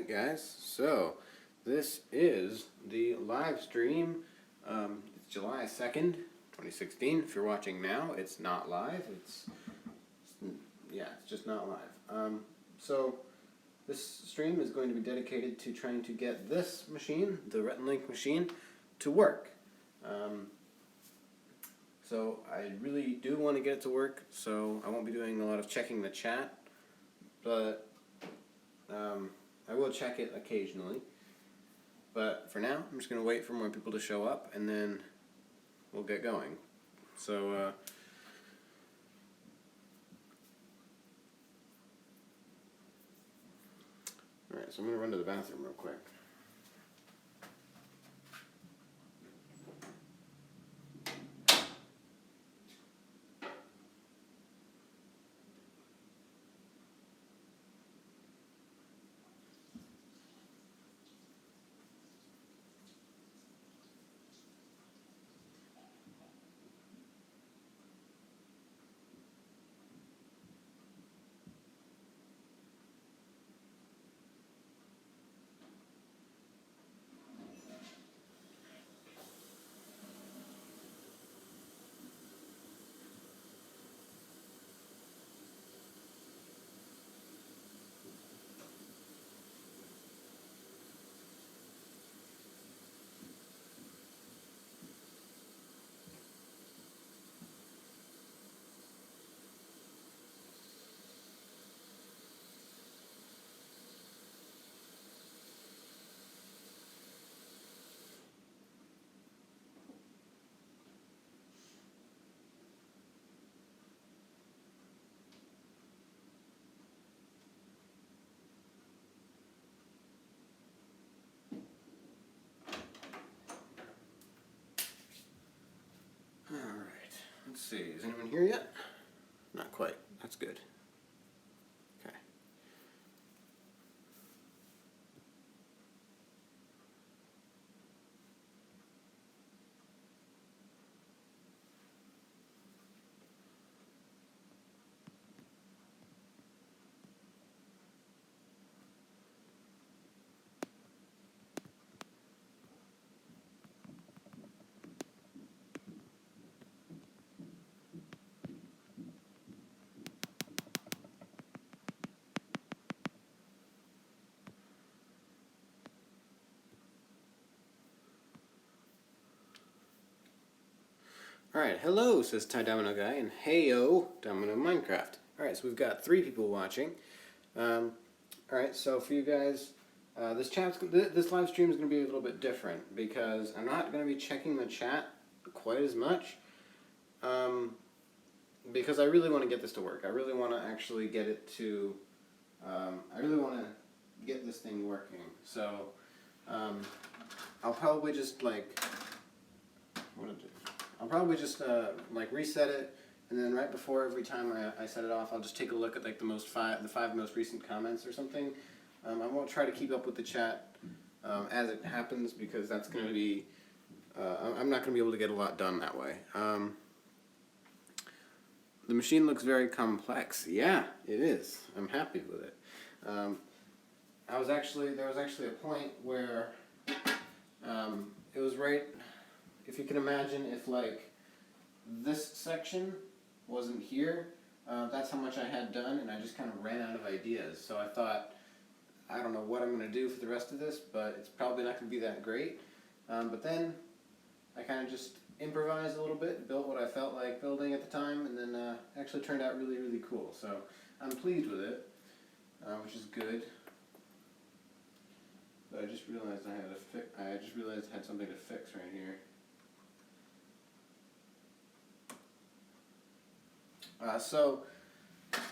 Alright guys, so this is the live stream. It's July 2nd, 2016. If you're watching now, it's not live. It's just not live. So this stream is going to be dedicated to trying to get this machine, the RettenLink machine, to work. So I really do want to get it to work, so I won't be doing a lot of checking the chat, but I will check it occasionally. But for now, I'm just going to wait for more people to show up, and then we'll get going. So, alright, so I'm going to run to the bathroom real quick. Alright, let's see, is anyone here yet? Not quite, that's good. Okay. Alright, hello, says Ty Domino Guy, and heyo, Domino Minecraft. Alright, so we've got 3 people watching. Alright, so for you guys, this live stream is going to be a little bit different because I'm not going to be checking the chat quite as much because I really want to get this to work. I really want to actually get it to, I really want to get this thing working. So, I'll probably just I'll probably just reset it, and then right before every time I set it off, I'll just take a look at like the 5 most recent comments or something. I won't try to keep up with the chat as it happens because that's going to be I'm not going to be able to get a lot done that way. The machine looks very complex. Yeah, it is. I'm happy with it. There was actually a point where it was right. If you can imagine, if like this section wasn't here, that's how much I had done, and I just kind of ran out of ideas. So I thought, I don't know what I'm going to do for the rest of this, but it's probably not going to be that great. But then I kind of just improvised a little bit, built what I felt like building at the time, and then actually turned out really, really cool. So I'm pleased with it, which is good. But I just realized I had something to fix right here. So,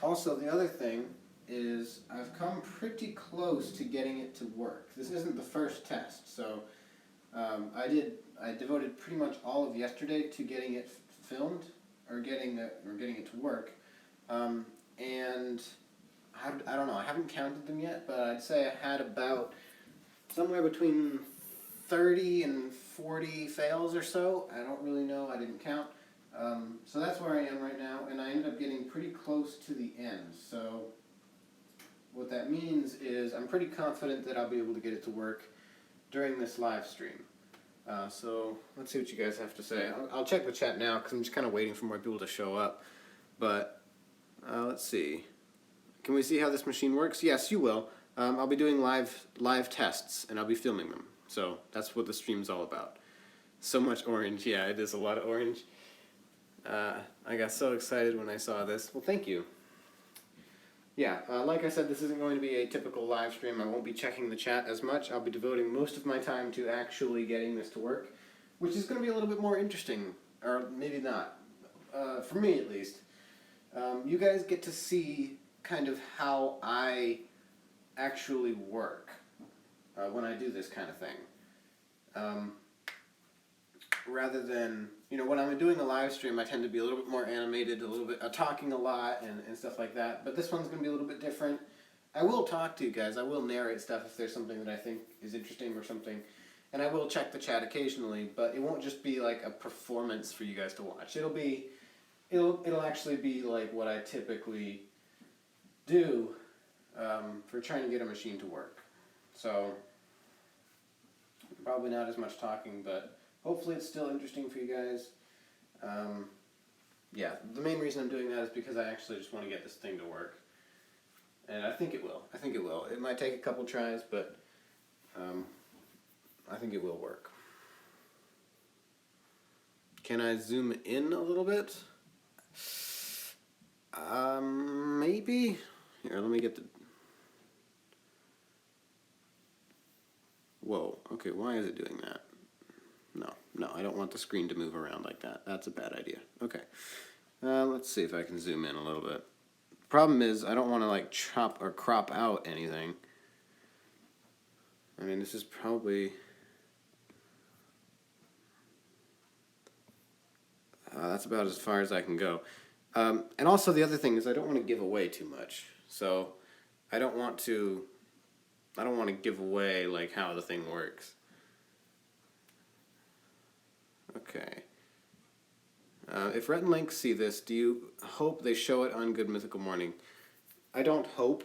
also the other thing is I've come pretty close to getting it to work. This isn't the first test, so I devoted pretty much all of yesterday to getting it filmed or getting it to work, and I don't know. I haven't counted them yet, but I'd say I had about somewhere between 30 and 40 fails or so. I don't really know. I didn't count. So that's where I am right now, and I ended up getting pretty close to the end. So what that means is I'm pretty confident that I'll be able to get it to work during this live stream. So let's see what you guys have to say. I'll check the chat now because I'm just kind of waiting for more people to show up. But let's see. Can we see how this machine works? Yes, you will. I'll be doing live tests and I'll be filming them. So that's what the stream's all about. So much orange. Yeah, it is a lot of orange. I got so excited when I saw this. Well, thank you. Yeah, like I said, this isn't going to be a typical live stream. I won't be checking the chat as much. I'll be devoting most of my time to actually getting this to work, which is going to be a little bit more interesting, or maybe not, for me at least. You guys get to see kind of how I actually work when I do this kind of thing. Rather than, when I'm doing a live stream, I tend to be a little bit more animated, a little bit talking a lot and stuff like that. But this one's going to be a little bit different. I will talk to you guys. I will narrate stuff if there's something that I think is interesting or something. And I will check the chat occasionally, but it won't just be like a performance for you guys to watch. It'll actually be like what I typically do for trying to get a machine to work. So probably not as much talking, but hopefully it's still interesting for you guys. Yeah, the main reason I'm doing that is because I actually just want to get this thing to work. And I think it will. I think it will. It might take a couple tries, but I think it will work. Can I zoom in a little bit? Maybe. Here, let me get the... Whoa, okay, why is it doing that? No, I don't want the screen to move around like that. That's a bad idea. Okay, let's see if I can zoom in a little bit. Problem is, I don't want to like chop or crop out anything. I mean, this is probably... that's about as far as I can go. And also the other thing is I don't want to give away too much. So I don't want to give away like how the thing works. Okay. If Rhett and Link see this, do you hope they show it on Good Mythical Morning? I don't hope.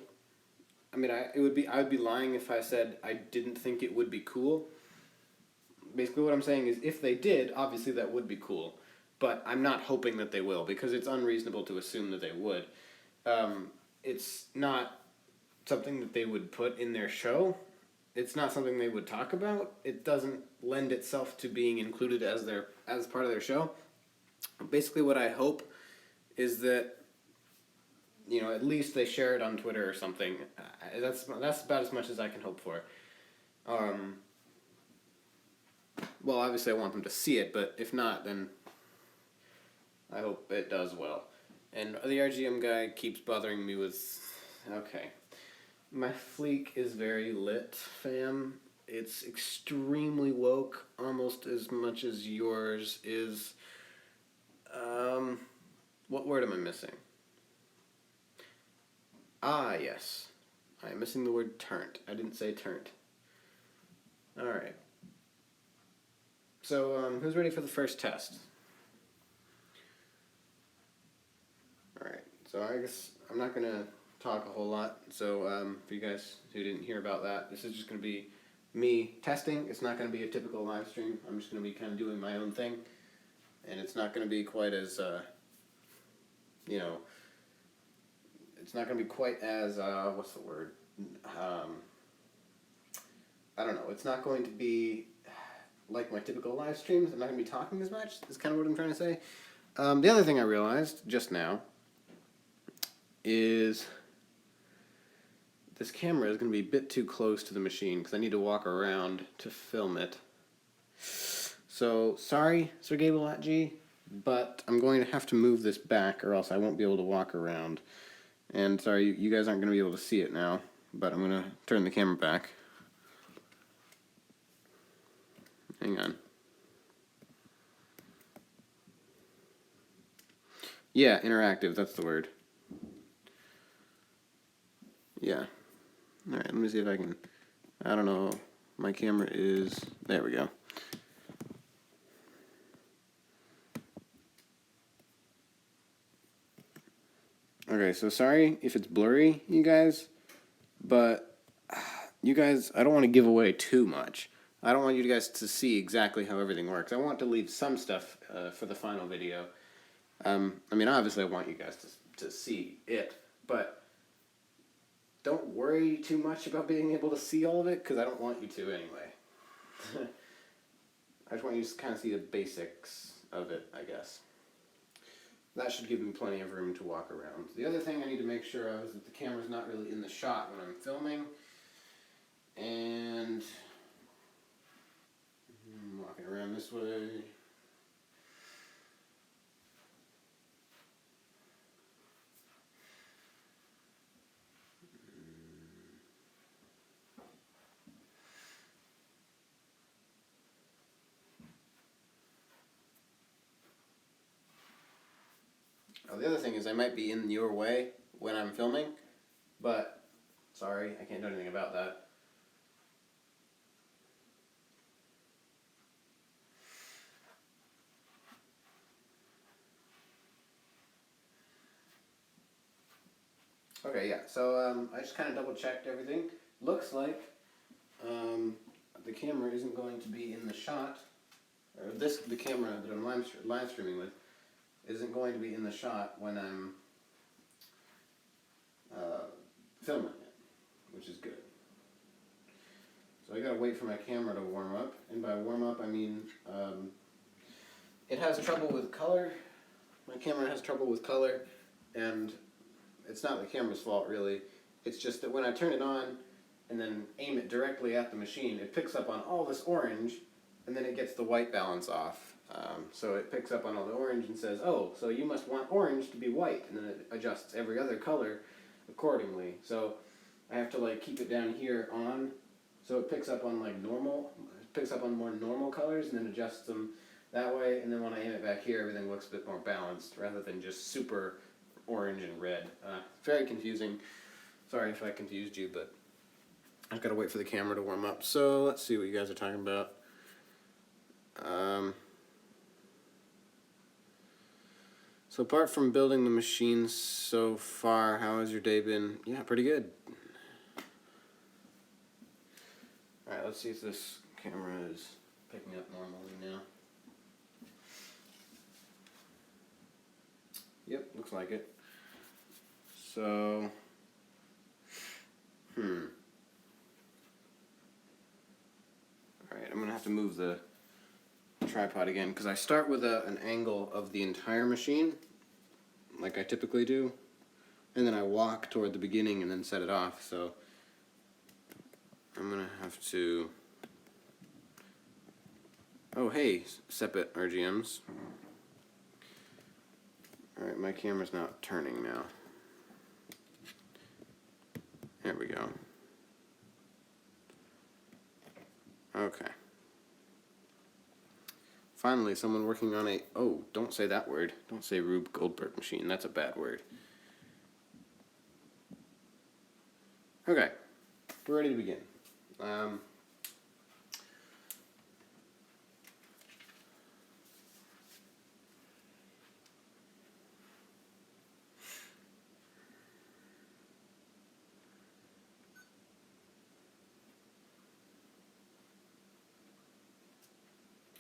I mean, I would be lying if I said I didn't think it would be cool. Basically what I'm saying is if they did, obviously that would be cool. But I'm not hoping that they will because it's unreasonable to assume that they would. It's not something that they would put in their show. It's not something they would talk about. It doesn't lend itself to being included as part of their show. Basically what I hope is that at least they share it on Twitter or something. That's about as much as I can hope for. Well, obviously I want them to see it, but if not, then I hope it does well. And the RGM guy keeps bothering me with... Okay. My Fleek is very lit, fam. It's extremely woke, almost as much as yours is. What word am I missing? Ah, yes. I'm missing the word turnt. I didn't say turnt. Alright. So, who's ready for the first test? Alright, so I guess I'm not going to talk a whole lot. So, for you guys who didn't hear about that, this is just going to be me testing. It's not going to be a typical live stream. I'm just going to be kind of doing my own thing. And it's not going to be quite as, it's not going to be quite as, what's the word? I don't know. It's not going to be like my typical live streams. I'm not going to be talking as much. That's kind of what I'm trying to say. The other thing I realized just now is this camera is going to be a bit too close to the machine because I need to walk around to film it. So, sorry, Sir Gable.g, but I'm going to have to move this back or else I won't be able to walk around. And sorry, you guys aren't going to be able to see it now, but I'm going to turn the camera back. Hang on. Yeah, interactive, that's the word. Yeah. Alright, let me see if I can... I don't know. My camera is... There we go. Okay, so sorry if it's blurry, you guys. but you guys, I don't want to give away too much. I don't want you guys to see exactly how everything works. I want to leave some stuff for the final video. I mean, obviously I want you guys to see it, but don't worry too much about being able to see all of it, because I don't want you to anyway. I just want you to kind of see the basics of it, I guess. That should give me plenty of room to walk around. The other thing I need to make sure of is that the camera's not really in the shot when I'm filming. And I'm walking around this way. Oh, the other thing is I might be in your way when I'm filming, but sorry, I can't do anything about that. Okay, yeah, so I just kind of double checked everything. Looks like the camera isn't going to be in the shot, or the camera that I'm live streaming with isn't going to be in the shot when I'm filming it, which is good. So I gotta wait for my camera to warm up, and by warm up I mean it has trouble with color. My camera has trouble with color, and it's not the camera's fault really. It's just that when I turn it on and then aim it directly at the machine, it picks up on all this orange, and then it gets the white balance off. So it picks up on all the orange and says, oh, so you must want orange to be white, and then it adjusts every other color accordingly. So I have to like keep it down here on, so it picks up on like normal, picks up on more normal colors and then adjusts them that way, and then when I aim it back here, everything looks a bit more balanced rather than just super orange and red. Very confusing. Sorry if I confused you, but I've got to wait for the camera to warm up. So let's see what you guys are talking about. So apart from building the machine so far, how has your day been? Yeah, pretty good. Alright, let's see if this camera is picking up normally now. Yep, looks like it. So, alright, I'm going to have to move the tripod again, because I start with an angle of the entire machine, like I typically do, and then I walk toward the beginning and then set it off, so I'm going to have to... Oh, hey, Sepet RGMs. Alright, my camera's not turning now. There we go. Okay. Finally, someone working on a... Oh, don't say that word. Don't say Rube Goldberg machine. That's a bad word. Okay. We're ready to begin.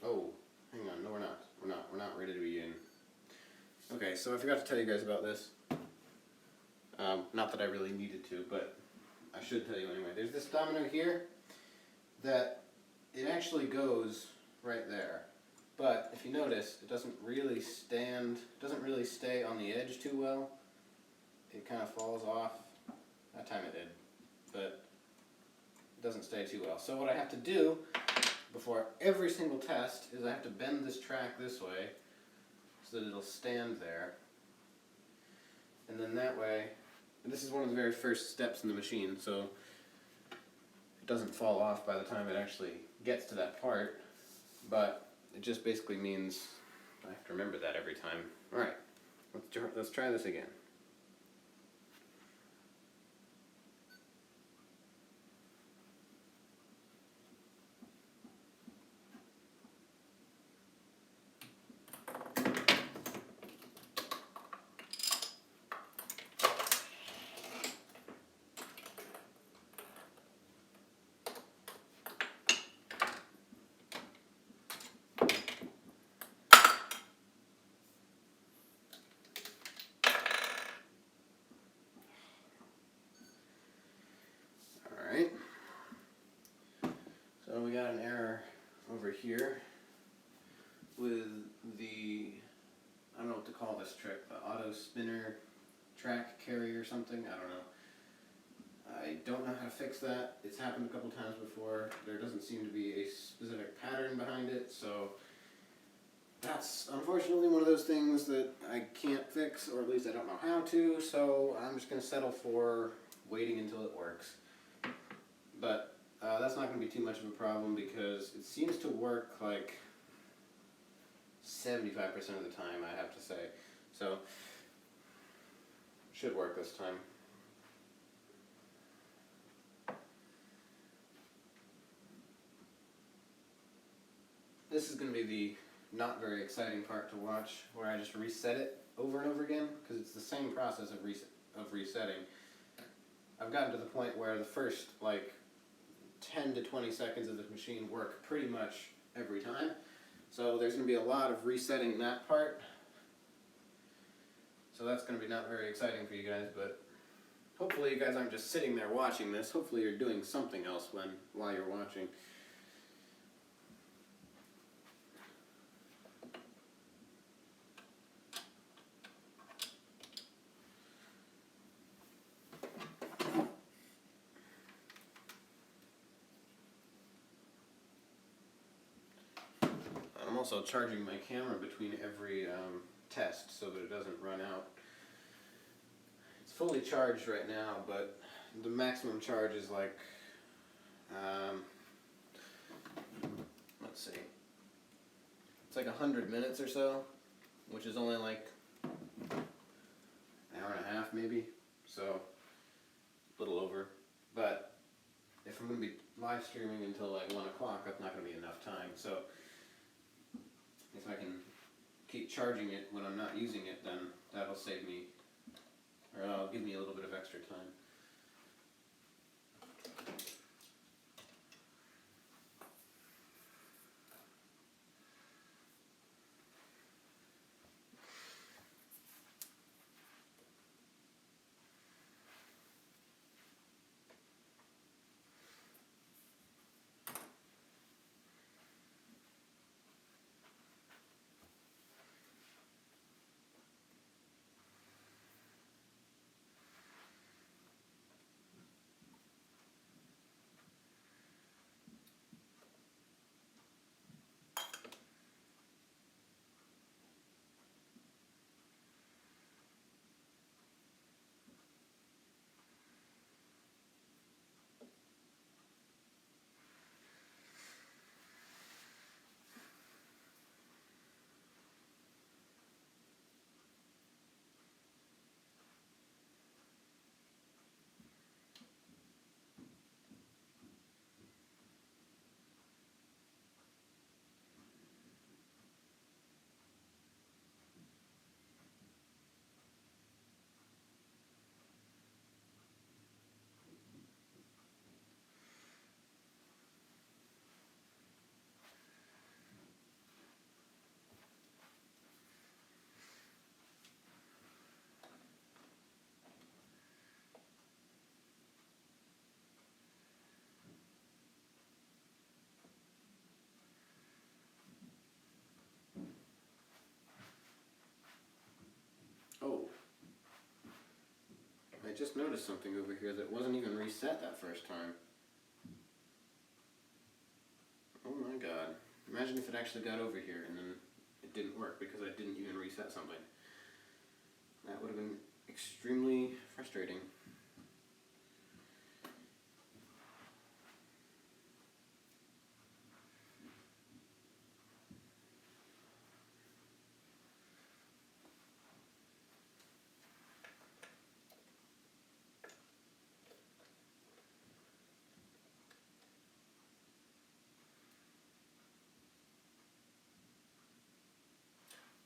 Oh, hang on. No, we're not. We're not ready to begin. Okay, so I forgot to tell you guys about this. Not that I really needed to, but I should tell you anyway. There's this domino here that it actually goes right there. But if you notice, it doesn't really stay on the edge too well. It kind of falls off. That time it did. But it doesn't stay too well. So what I have to do before every single test is I have to bend this track this way so that it'll stand there. And then that way, and this is one of the very first steps in the machine, so it doesn't fall off by the time it actually gets to that part, but it just basically means I have to remember that every time. Alright, let's try this again. track carry or something. I don't know. I don't know how to fix that. It's happened a couple times before. There doesn't seem to be a specific pattern behind it, so that's unfortunately one of those things that I can't fix, or at least I don't know how to, so I'm just going to settle for waiting until it works. But that's not going to be too much of a problem because it seems to work like 75% of the time, I have to say. So, should work this time. This is going to be the not very exciting part to watch, where I just reset it over and over again, because it's the same process of resetting. I've gotten to the point where the first, like, 10 to 20 seconds of the machine work pretty much every time. So there's going to be a lot of resetting that part. So that's going to be not very exciting for you guys, but hopefully you guys aren't just sitting there watching this. Hopefully you're doing something else while you're watching. I'm also charging my camera between every test so that it doesn't run out. It's fully charged right now, but the maximum charge is like, let's see, it's like 100 minutes or so, which is only like an hour and a half maybe, so a little over. But if I'm going to be live streaming until like 1 o'clock, that's not going to be enough time, so if I can keep charging it when I'm not using it, then that'll save me, or that'll give me a little bit of extra time. Oh, I just noticed something over here that wasn't even reset that first time. Oh my god. Imagine if it actually got over here and then it didn't work because I didn't even reset something. That would have been extremely frustrating.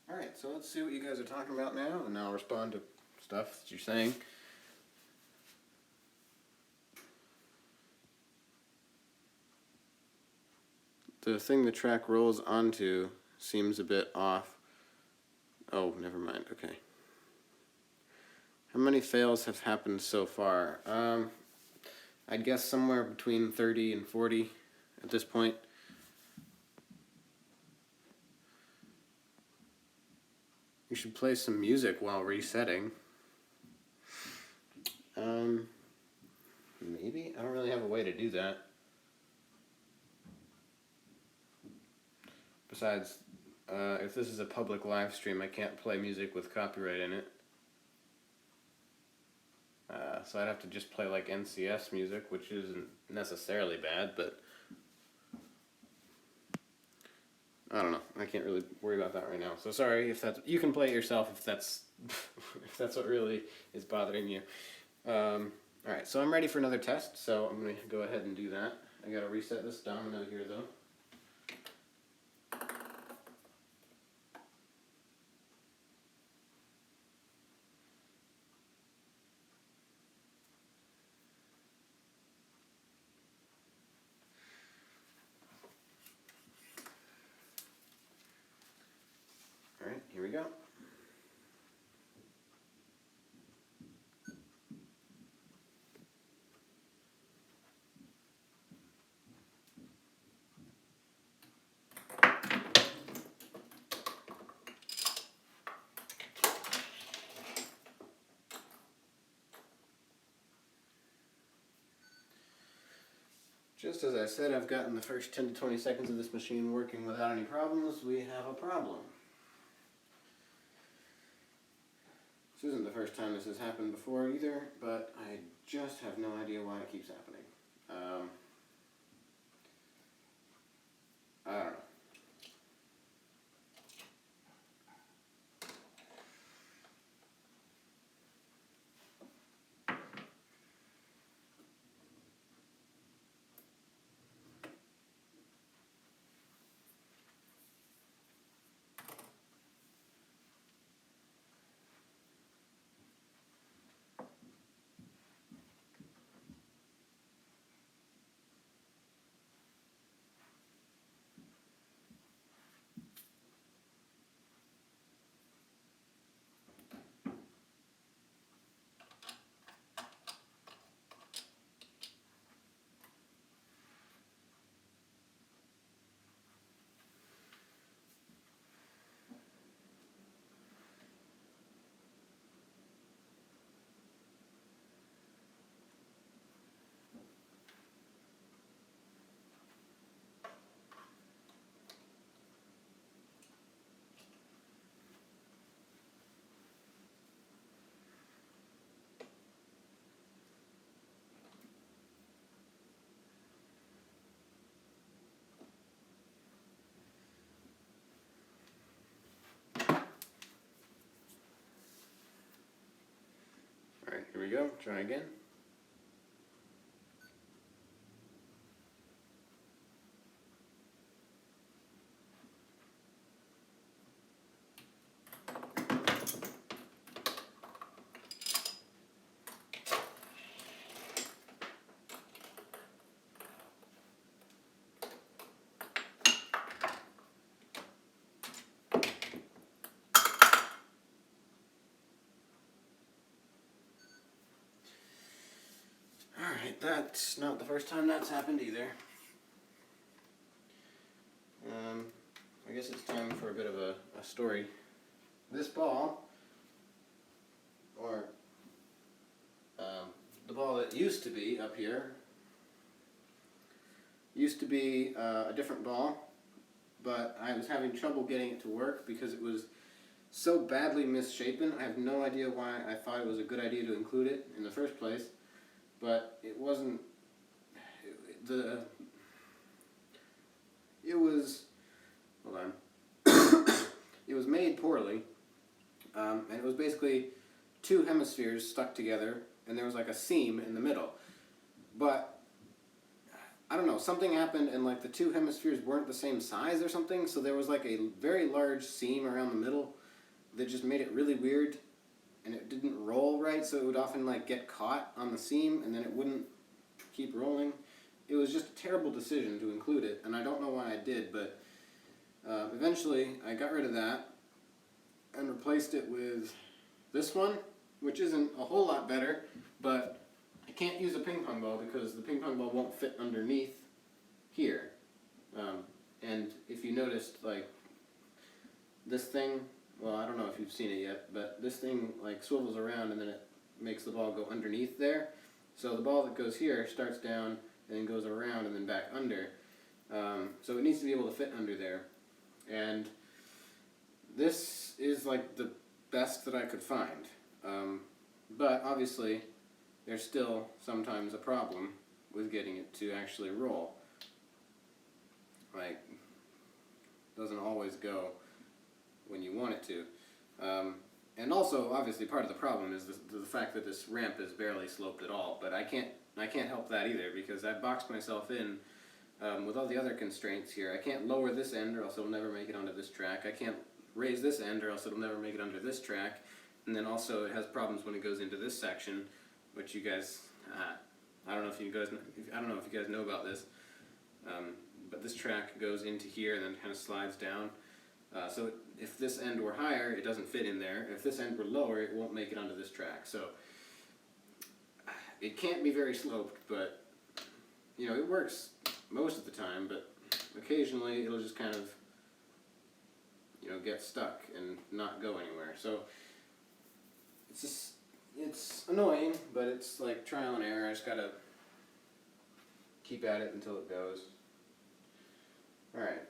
Alright, so let's see what you guys are talking about now, and I'll respond to stuff that you're saying. The thing the track rolls onto seems a bit off. Oh, never mind, okay. How many fails have happened so far? I'd guess somewhere between 30 and 40 at this point. You should play some music while resetting. Maybe? I don't really have a way to do that. Besides, if this is a public live stream, I can't play music with copyright in it. So I'd have to just play like NCS music, which isn't necessarily bad, but I don't know. I can't really worry about that right now. So sorry if that's. You can play it yourself if that's if that's what really is bothering you. All right, so I'm ready for another test. So I'm gonna go ahead and do that. I gotta reset this domino here though. All right, here we go. Just as I said, I've gotten the first 10 to 20 seconds of this machine working without any problems. We have a problem. This isn't the first time this has happened before either, but I just have no idea why it keeps happening. I don't know. Alright, here we go. Try again. Alright, that's not the first time that's happened either. I guess it's time for a bit of a story. This ball, or the ball that used to be up here, used to be a different ball, but I was having trouble getting it to work because it was so badly misshapen. I have no idea why I thought it was a good idea to include it in the first place, but it wasn't. It was, hold on, it was made poorly, and it was basically two hemispheres stuck together, and there was like a seam in the middle. But I don't know, something happened and like the two hemispheres weren't the same size or something, so there was like a very large seam around the middle that just made it really weird, and it didn't roll right, so it would often like get caught on the seam and then it wouldn't keep rolling. It was just a terrible decision to include it, and I don't know why I did, but eventually I got rid of that and replaced it with this one, which isn't a whole lot better, but I can't use a ping pong ball because the ping pong ball won't fit underneath here. And if you noticed, like, this thing, well, I don't know if you've seen it yet, but this thing like swivels around and then it makes the ball go underneath there. So the ball that goes here starts down and then goes around and then back under. So it needs to be able to fit under there. And this is like the best that I could find. But obviously there's still sometimes a problem with getting it to actually roll. Like, doesn't always go when you want it to. And also, obviously, part of the problem is the fact that this ramp is barely sloped at all. But I can't help that either, because I boxed myself in with all the other constraints here. I can't lower this end or else it'll never make it onto this track. I can't raise this end or else it'll never make it under this track. And then also it has problems when it goes into this section, which you guys, I don't know if you guys know about this, but this track goes into here and then kind of slides down. So if this end were higher, it doesn't fit in there. If this end were lower, it won't make it onto this track. So it can't be very sloped, but you know, it works most of the time, but occasionally it'll just kind of, you know, get stuck and not go anywhere. So it's annoying, but it's like trial and error. I just gotta keep at it until it goes. Alright.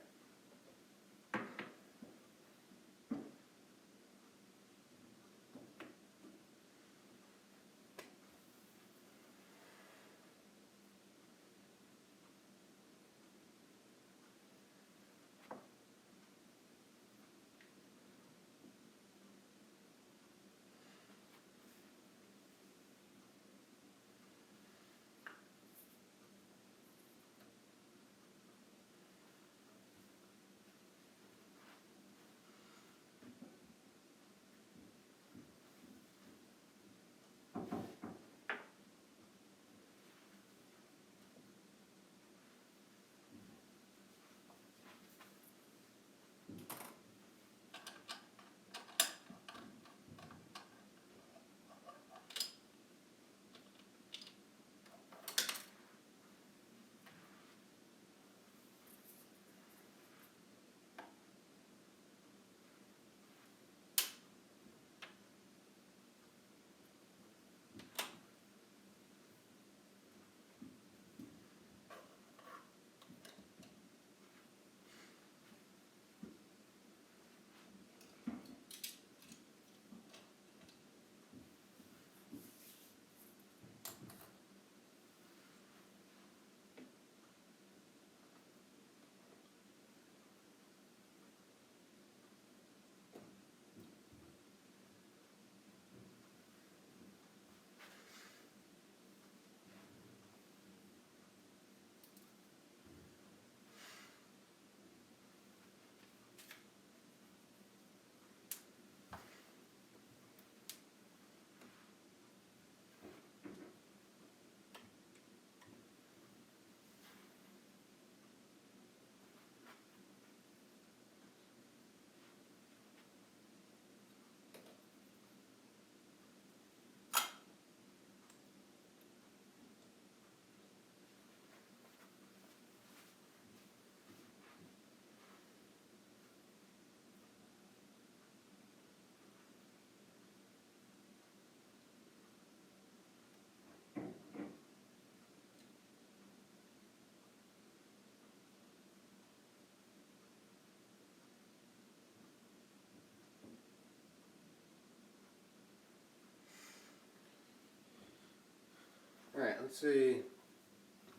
Alright, let's see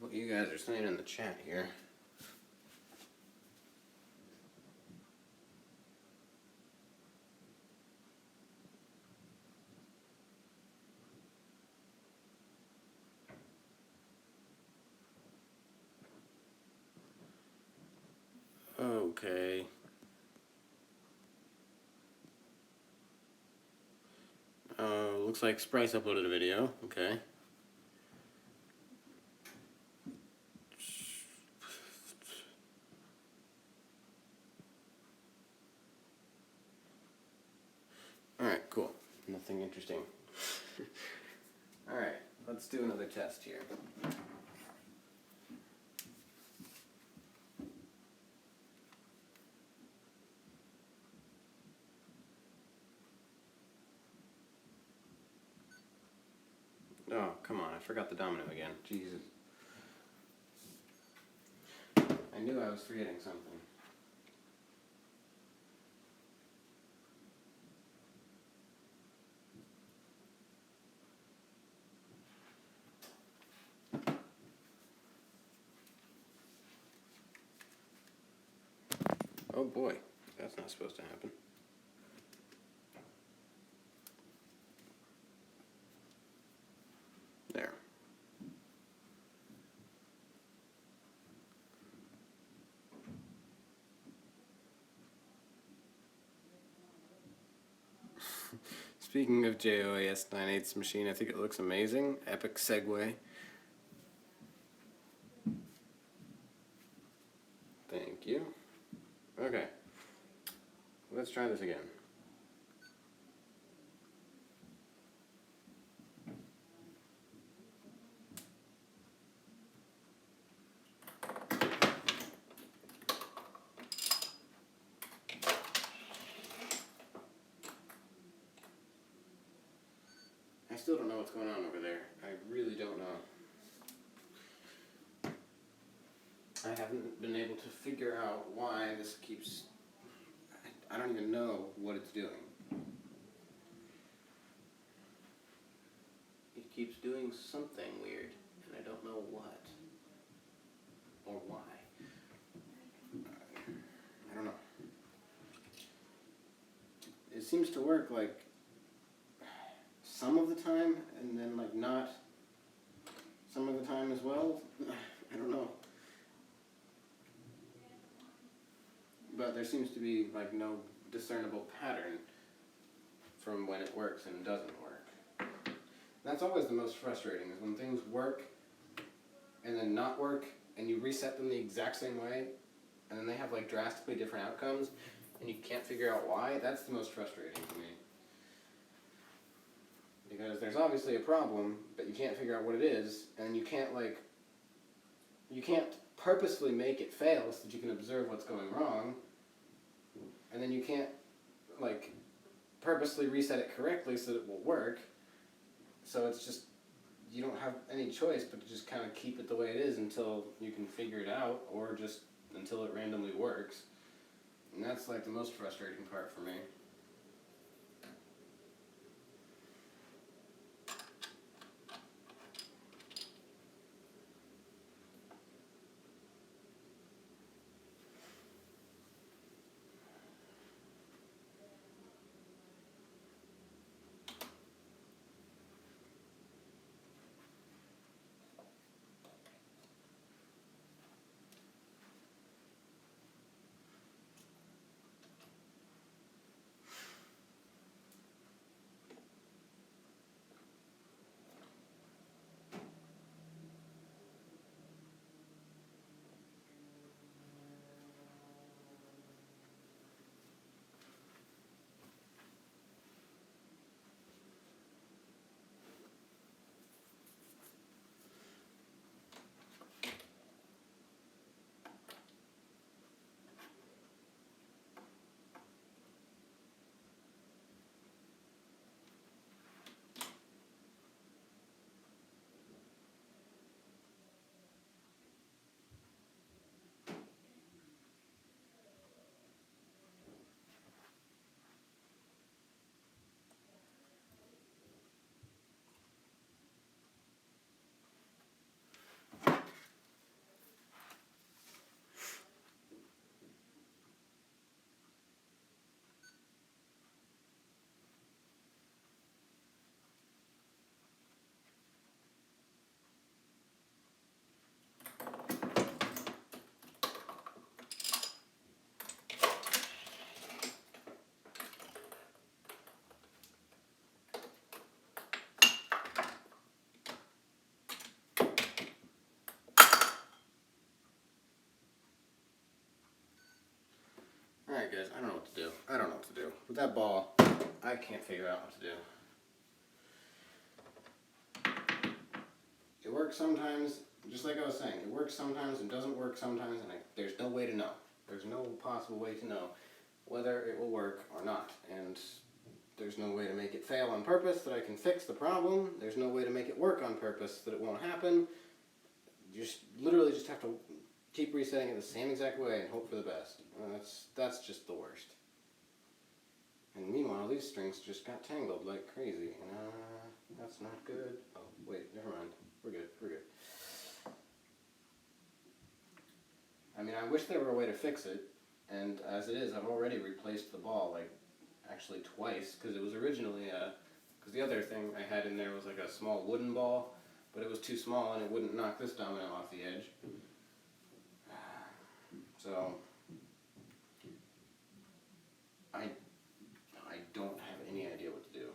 what you guys are saying in the chat here. Okay. Looks like Sprice uploaded a video. Okay. Alright, cool. Nothing interesting. Alright, let's do another test here. I forgot the domino again. Jesus. I knew I was forgetting something. Oh boy, that's not supposed to happen. There. Speaking of JOAS 9/8's machine, I think it looks amazing. Epic segue. Thank you. Okay. Let's try this again. I still don't know what's going on over there. I really don't know. I haven't been able to figure out why this keeps... I don't even know what it's doing. It keeps doing something weird, and I don't know what. Or why. I don't know. It seems to work like some of the time, and then like not some of the time as well. I don't know. But there seems to be like no discernible pattern from when it works and doesn't work. That's always the most frustrating, is when things work and then not work, and you reset them the exact same way, and then they have like drastically different outcomes, and you can't figure out why. That's the most frustrating to me. Because there's obviously a problem, but you can't figure out what it is, and you can't purposefully make it fail so that you can observe what's going wrong, and then you can't like purposely reset it correctly so that it will work. So it's just, you don't have any choice but to just kind of keep it the way it is until you can figure it out, or just until it randomly works. And that's like the most frustrating part for me. Alright guys, I don't know what to do. I don't know what to do. With that ball, I can't figure out what to do. It works sometimes, just like I was saying, it works sometimes and doesn't work sometimes, and there's no way to know. There's no possible way to know whether it will work or not. And There's no way to make it fail on purpose that I can fix the problem. There's no way to make it work on purpose that it won't happen. You just literally just have to keep resetting it the same exact way and hope for the best. That's just the worst. And meanwhile, these strings just got tangled like crazy. That's not good. Oh, wait, never mind. We're good, we're good. I mean, I wish there were a way to fix it, and as it is, I've already replaced the ball, like, actually twice, because it was originally because the other thing I had in there was like a small wooden ball, but it was too small and it wouldn't knock this domino off the edge. So, I don't have any idea what to do.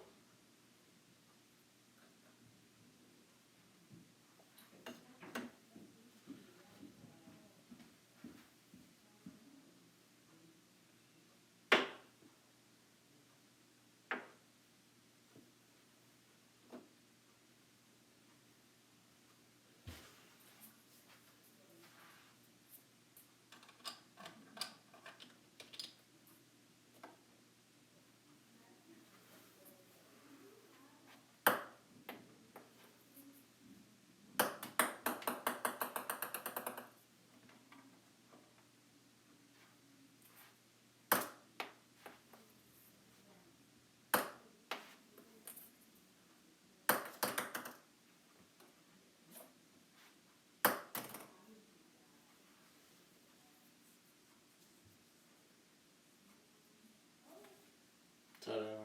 Ta-da.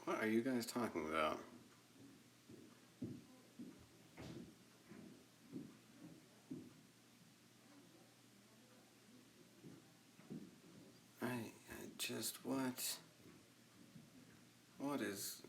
What are you guys talking about? I just, what? What is...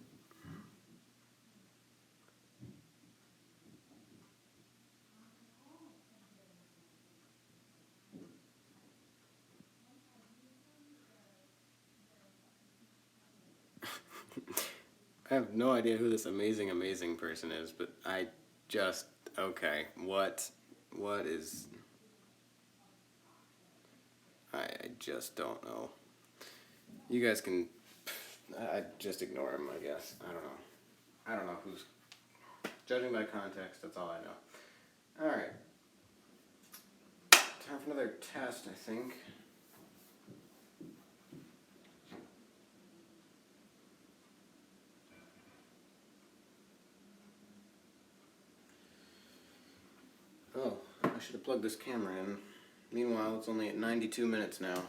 I have no idea who this amazing person is, but I just, okay, what is... I just don't know. You guys can, I just ignore him, I guess. I don't know who's, judging by context, that's all I know. Alright. Time for another test, I think. Oh, I should have plugged this camera in. Meanwhile, it's only at 92 minutes now.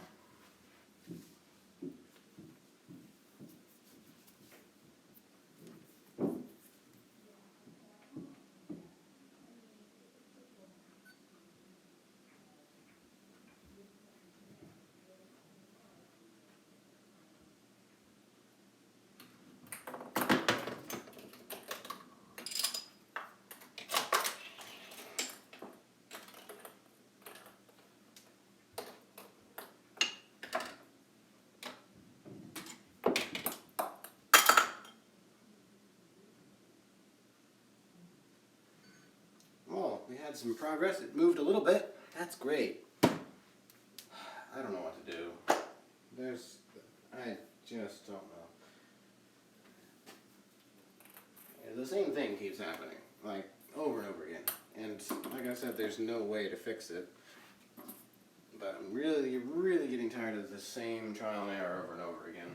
had some progress. It moved a little bit. That's great. I don't know what to do. I just don't know. The same thing keeps happening, like, over and over again. And like I said, there's no way to fix it. But I'm really, really getting tired of the same trial and error over and over again.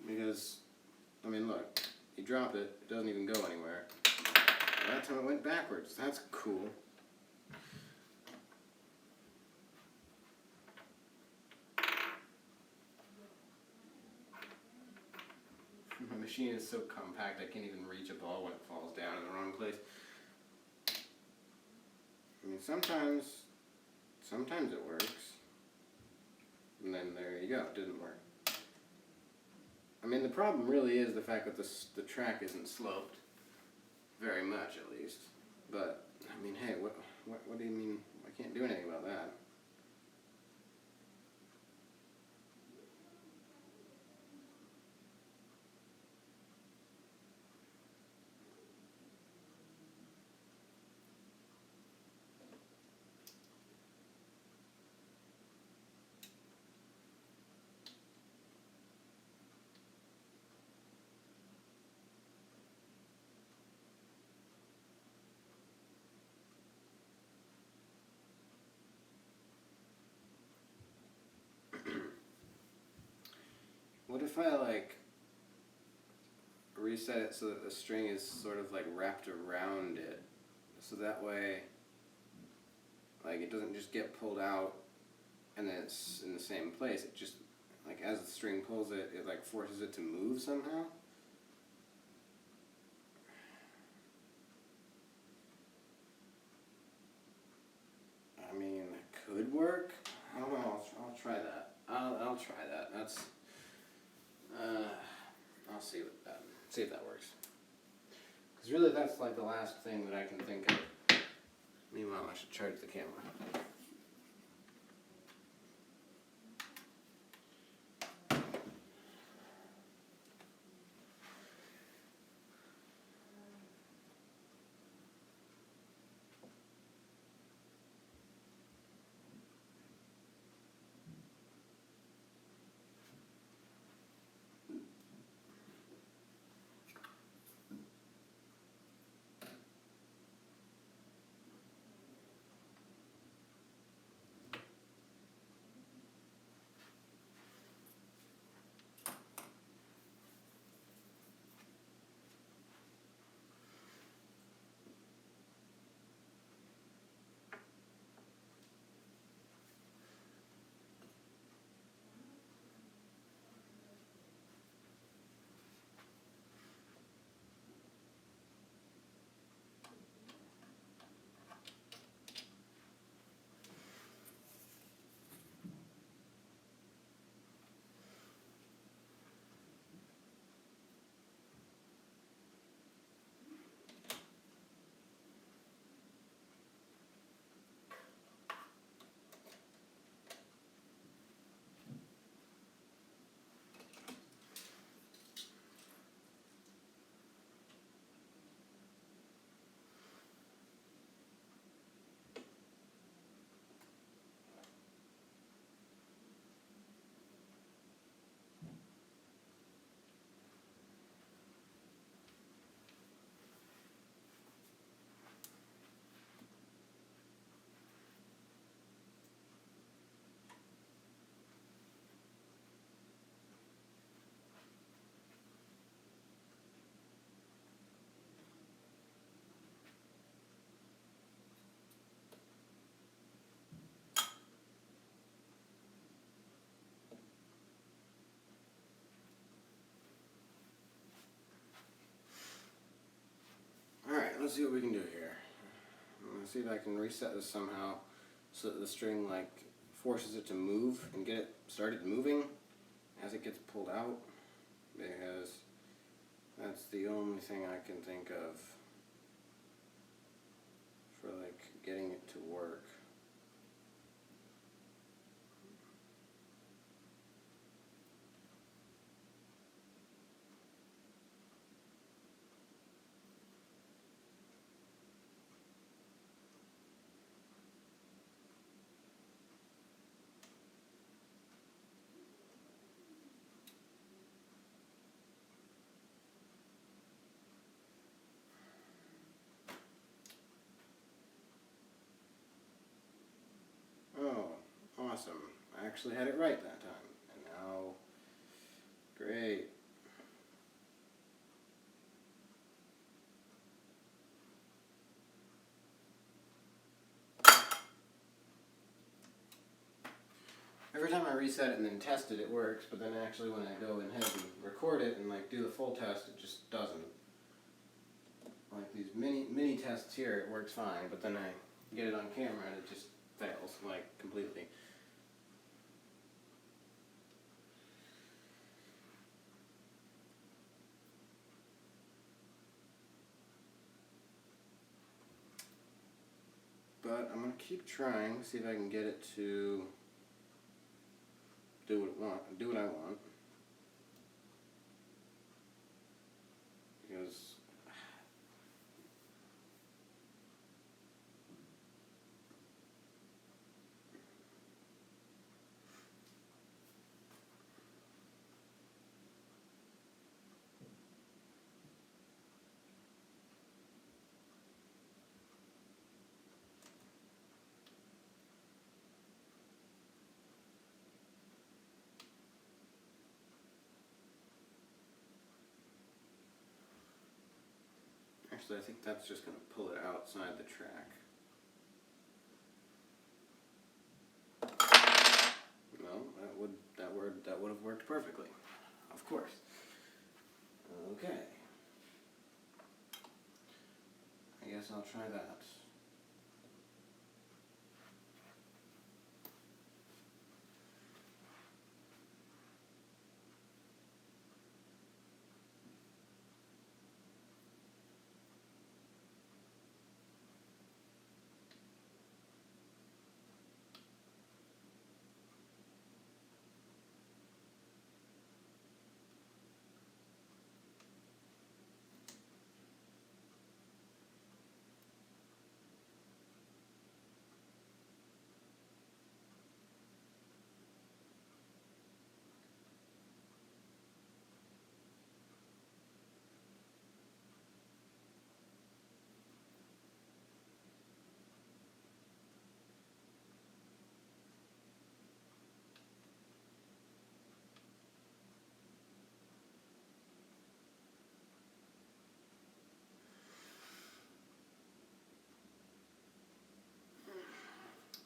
Because, I mean, look, you drop it, it doesn't even go anywhere. That time it went backwards. That's cool. My machine is so compact I can't even reach a ball when it falls down in the wrong place. I mean, sometimes it works. And then there you go, it didn't work. I mean, the problem really is the fact that the track isn't sloped. Very much, at least. But, I mean, hey, what do you mean? I can't do anything about that. What if I, like, reset it so that the string is sort of, like, wrapped around it? So that way, like, it doesn't just get pulled out and then it's in the same place. It just, like, as the string pulls it, it, like, forces it to move somehow? I mean, it could work. I don't know. I'll try that. I'll try that. That's. I'll see if that works. Because really, that's like the last thing that I can think of. Meanwhile, I should charge the camera. Let's see what we can do here. I'm gonna see if I can reset this somehow so that the string, like, forces it to move and get it started moving as it gets pulled out, because that's the only thing I can think of for, like, getting it to work. actually had it right that time. And now, great. Every time I reset it and then test it, it works, but then actually when I go ahead and record it and like do the full test, it just doesn't. Like these mini tests here, it works fine, but then I get it on camera and it just fails, like, completely. But I'm gonna keep trying, see if I can get it to do what I want. Because actually I think that's just gonna pull it outside the track. No, that would have worked perfectly. Of course. Okay. I guess I'll try that.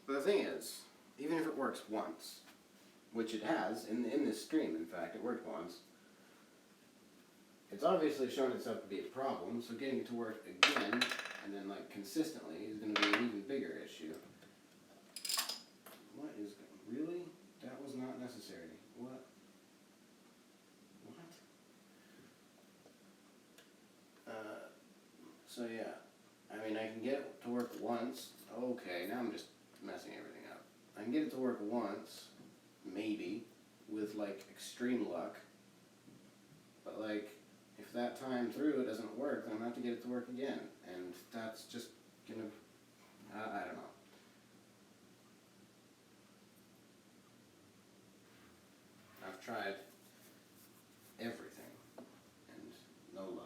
But the thing is, even if it works once, which it has in this stream, in fact, it worked once. It's obviously shown itself to be a problem, so getting it to work again, and then like consistently, is going to be an even bigger issue. What is, really? That was not necessary. What? So yeah, I mean I can get it to work once. Okay, now I'm just messing everything up. I can get it to work once, maybe, with like extreme luck. But like, if that time through it doesn't work, then I'm gonna have to get it to work again. And that's just gonna, I don't know. I've tried everything, and no luck.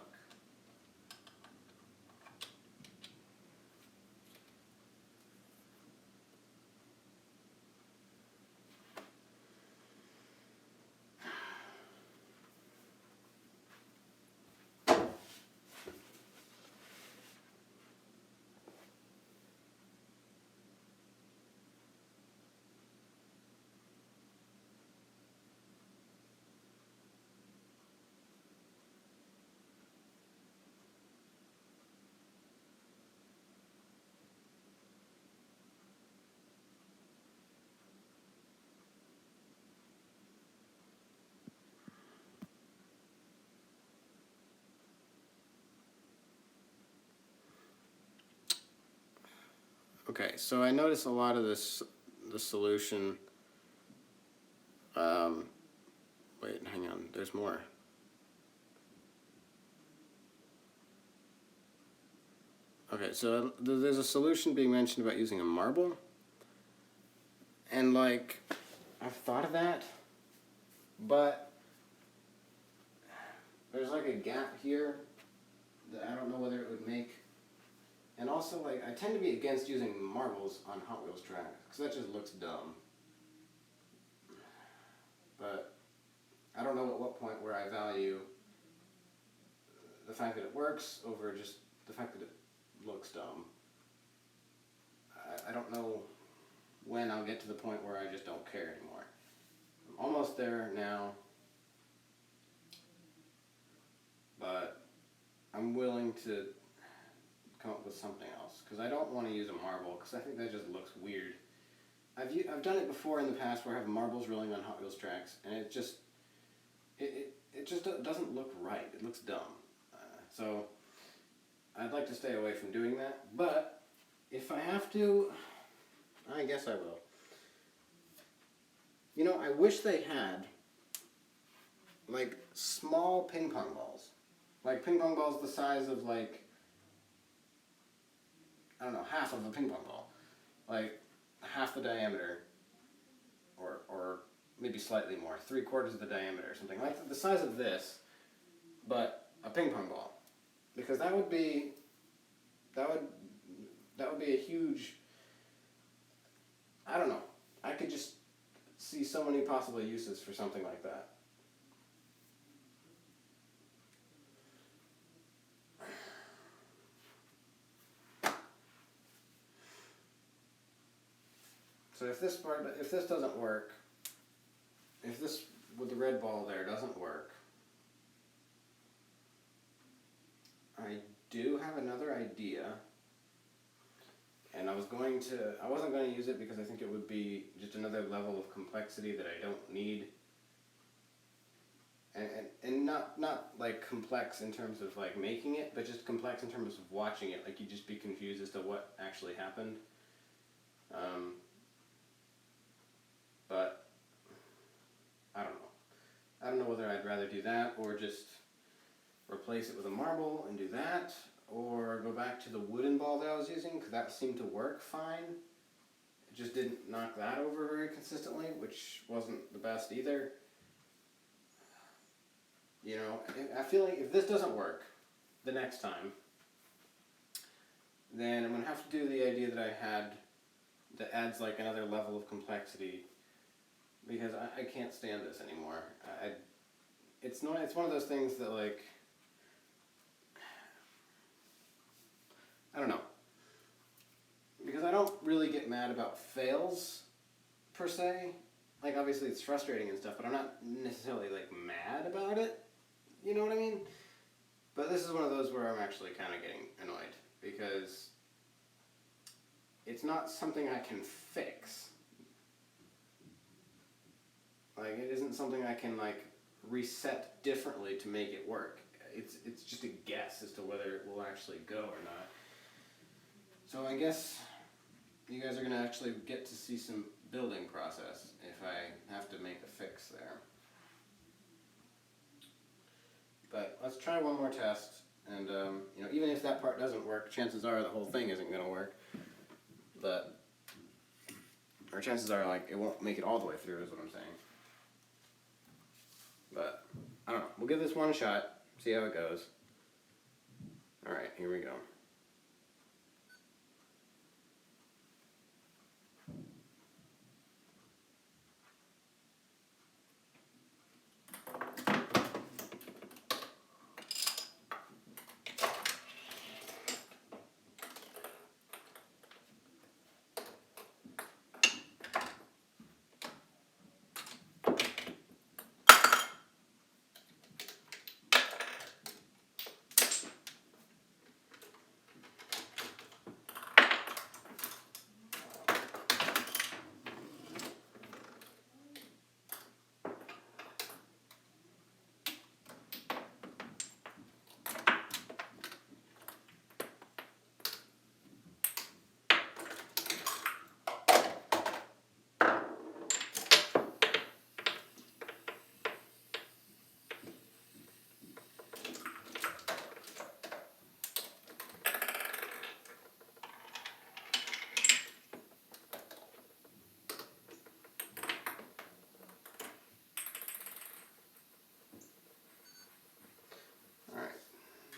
Okay, so I notice a lot of the solution, wait, hang on, there's more. Okay, so there's a solution being mentioned about using a marble, and like, I've thought of that, but there's like a gap here that I don't know whether it would make. And also, like, I tend to be against using marbles on Hot Wheels tracks, because that just looks dumb. but I don't know at what point where I value the fact that it works over just the fact that it looks dumb. I don't know when I'll get to the point where I just don't care anymore. I'm almost there now, but I'm willing to come up with something else, because I don't want to use a marble, because I think that just looks weird. I've done it before in the past where I have marbles rolling on Hot Wheels tracks, and it just doesn't look right. It looks dumb. So I'd like to stay away from doing that, but if I have to, I guess I will. You know, I wish they had like small ping pong balls. Like ping pong balls the size of like, I don't know, half of a ping pong ball. Like half the diameter, or maybe slightly more, 3/4 of the diameter or something. Like the size of this, but a ping pong ball. Because that would be a huge, I don't know, I could just see so many possible uses for something like that. So if this doesn't work, if this with the red ball there doesn't work, I do have another idea, and I wasn't going to use it because I think it would be just another level of complexity that I don't need. And not like complex in terms of like making it, but just complex in terms of watching it. Like you'd just be confused as to what actually happened. But I don't know. I don't know whether I'd rather do that or just replace it with a marble and do that, or go back to the wooden ball that I was using, because that seemed to work fine. It just didn't knock that over very consistently, which wasn't the best either. You know, I feel like if this doesn't work the next time, then I'm going to have to do the idea that I had that adds like another level of complexity, because I can't stand this anymore. It's one of those things that like, I don't know. Because I don't really get mad about fails, per se. Like, obviously it's frustrating and stuff, but I'm not necessarily, like, mad about it. You know what I mean? But this is one of those where I'm actually kind of getting annoyed, because it's not something I can fix. Like, it isn't something I can, like, reset differently to make it work. It's just a guess as to whether it will actually go or not. So I guess you guys are going to actually get to see some building process if I have to make a fix there. But let's try one more test, and you know, even if that part doesn't work, chances are the whole thing isn't going to work. Or chances are, like, it won't make it all the way through, is what I'm saying. But I don't know. We'll give this one shot, see how it goes. All right, here we go.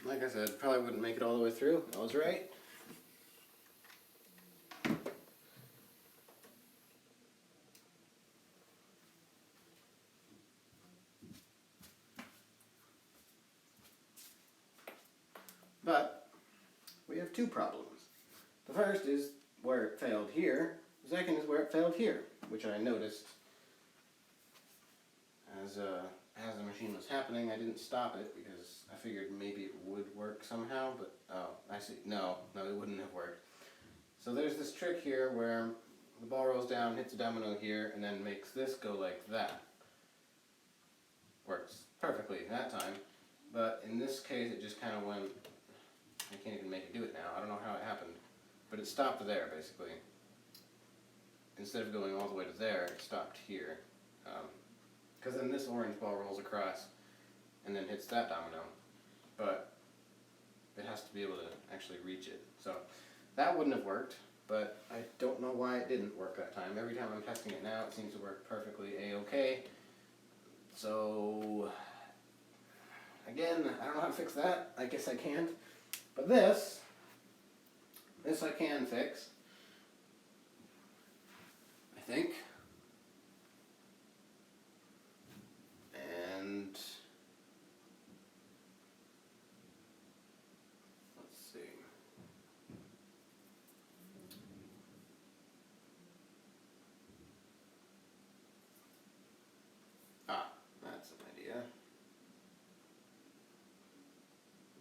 Like I said, probably wouldn't make it all the way through. I was right. But we have two problems. The first is where it failed here. The second is where it failed here, which I noticed as the machine was happening. I didn't stop it because I figured maybe it would work somehow, but oh, I see. No, it wouldn't have worked. So there's this trick here where the ball rolls down, hits a domino here, and then makes this go like that. Works perfectly that time, but in this case it just kind of went, I can't even make it do it now. I don't know how it happened, but it stopped there basically. Instead of going all the way to there, it stopped here. Because then this orange ball rolls across and then hits that domino, but it has to be able to actually reach it. So that wouldn't have worked, but I don't know why it didn't work that time. Every time I'm testing it now, it seems to work perfectly A-okay. So, again, I don't know how to fix that. I guess I can't. But this I can fix, I think. And let's see. Ah, that's an idea.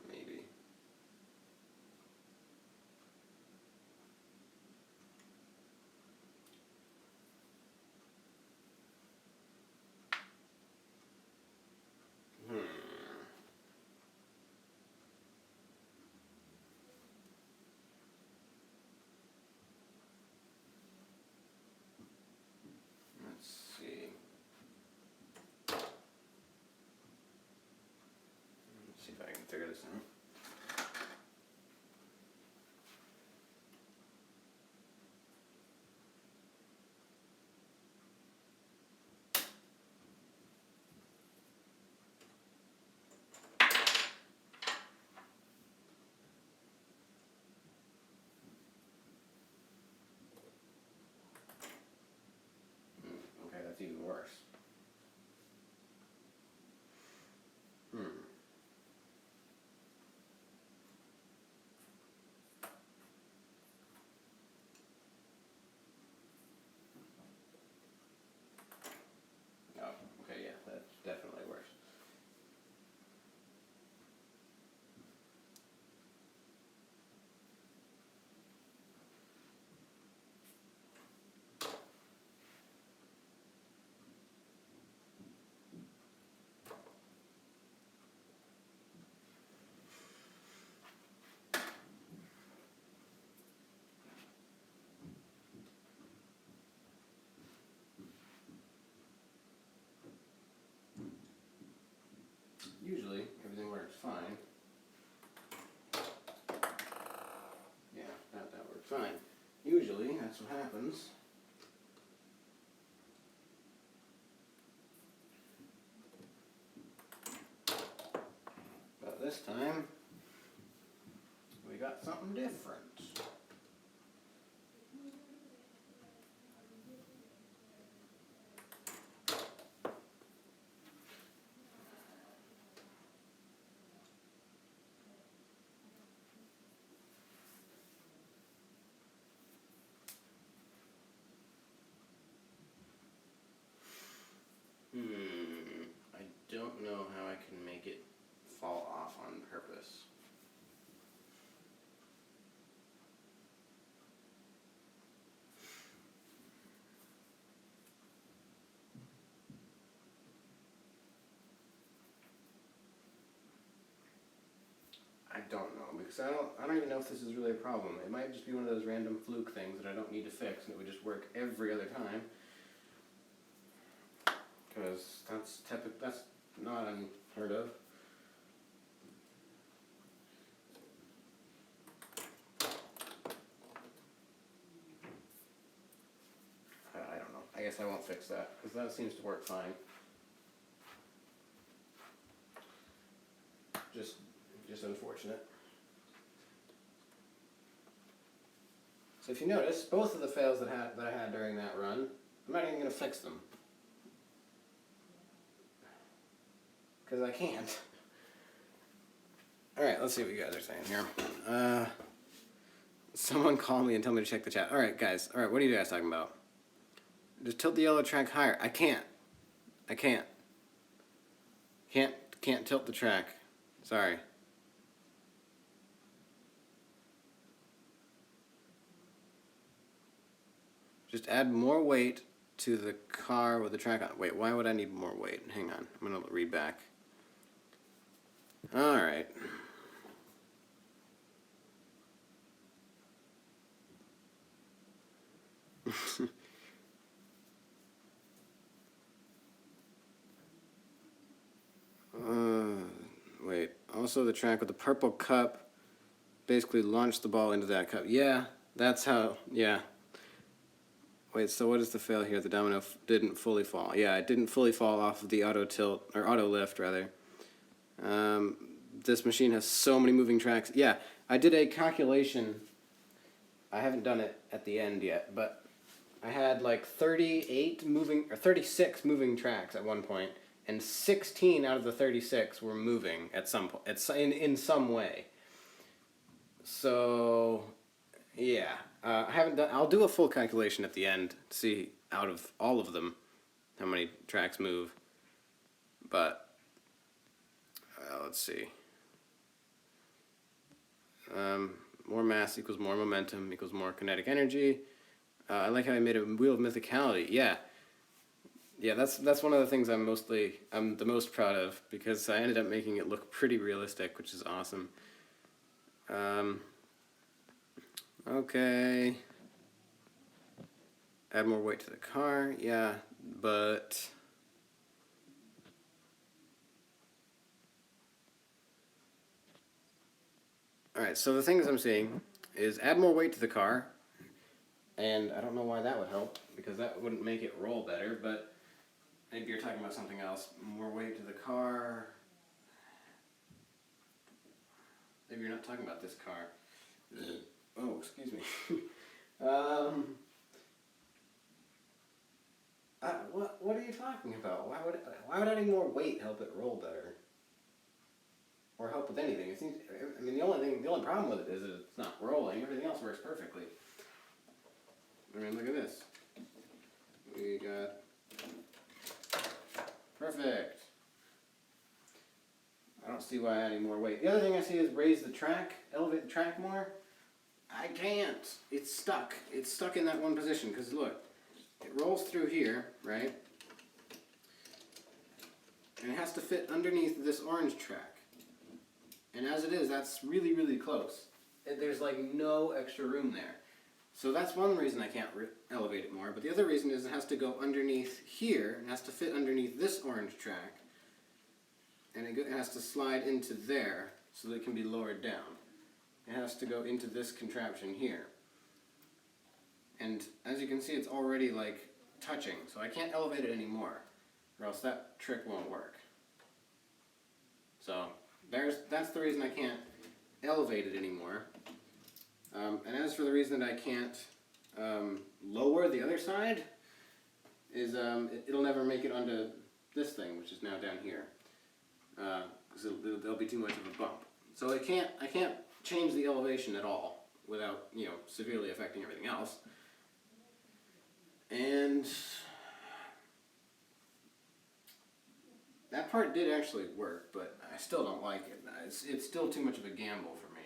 Maybe. Let's see. Let's see if I can figure this out. Okay, that's even worse. Oh, okay, yeah, that's definitely worse. Usually, everything works fine. Yeah, that worked fine. Usually, that's what happens. But this time, we got something different. I don't know how I can make it fall off on purpose. I don't know, because I don't even know if this is really a problem. It might just be one of those random fluke things that I don't need to fix, and it would just work every other time. Because that's not unheard of. I don't know. I guess I won't fix that, because that seems to work fine. Just unfortunate. So if you notice, both of the fails that I had during that run, I'm not even going to fix them. Because I can't. Alright, let's see what you guys are saying here. Someone call me and tell me to check the chat. Alright, guys. Alright, what are you guys talking about? Just tilt the yellow track higher. I can't. I can't. Can't tilt the track. Sorry. Just add more weight to the car with the track on. Wait, why would I need more weight? Hang on. I'm going to read back. Alright. Wait. Also, the track with the purple cup basically launched the ball into that cup. Yeah, that's how. Yeah. Wait. So what is the fail here? The domino didn't fully fall. Yeah, it didn't fully fall off of the auto tilt or auto lift rather. This machine has so many moving tracks. Yeah, I did a calculation. I haven't done it at the end yet, but I had like 36 moving tracks at one point, and 16 out of the 36 were moving at some point, in some way. So, yeah, I haven't done. I'll do a full calculation at the end to see out of all of them how many tracks move. But let's see. More mass equals more momentum equals more kinetic energy. I like how I made a wheel of mythicality. Yeah, that's one of the things I'm the most proud of, because I ended up making it look pretty realistic, which is awesome. Okay. Add more weight to the car. Yeah, but alright, so the things I'm seeing is add more weight to the car, and I don't know why that would help, because that wouldn't make it roll better, but maybe you're talking about something else. More weight to the car. Maybe you're not talking about this car. Oh, excuse me. What are you talking about? Why would adding more weight help it roll better? Or help with anything? It seems. I mean, the only problem with it is that it's not rolling. Everything else works perfectly. I mean, look at this. We got perfect. I don't see why adding more weight. The other thing I see is raise the track, elevate the track more. I can't. It's stuck. It's stuck in that one position, because look, it rolls through here, right? And it has to fit underneath this orange track. And as it is, that's really, really close. There's like no extra room there. So that's one reason I can't elevate it more. But the other reason is it has to go underneath here, and has to fit underneath this orange track. And it has to slide into there so that it can be lowered down. It has to go into this contraption here. And as you can see, it's already like touching, so I can't elevate it anymore, or else that trick won't work. So that's the reason I can't elevate it anymore. And as for the reason that I can't lower the other side, is it'll never make it onto this thing, which is now down here, because there'll be too much of a bump. So I can't change the elevation at all without severely affecting everything else. And that part did actually work, but I still don't like it. It's still too much of a gamble for me.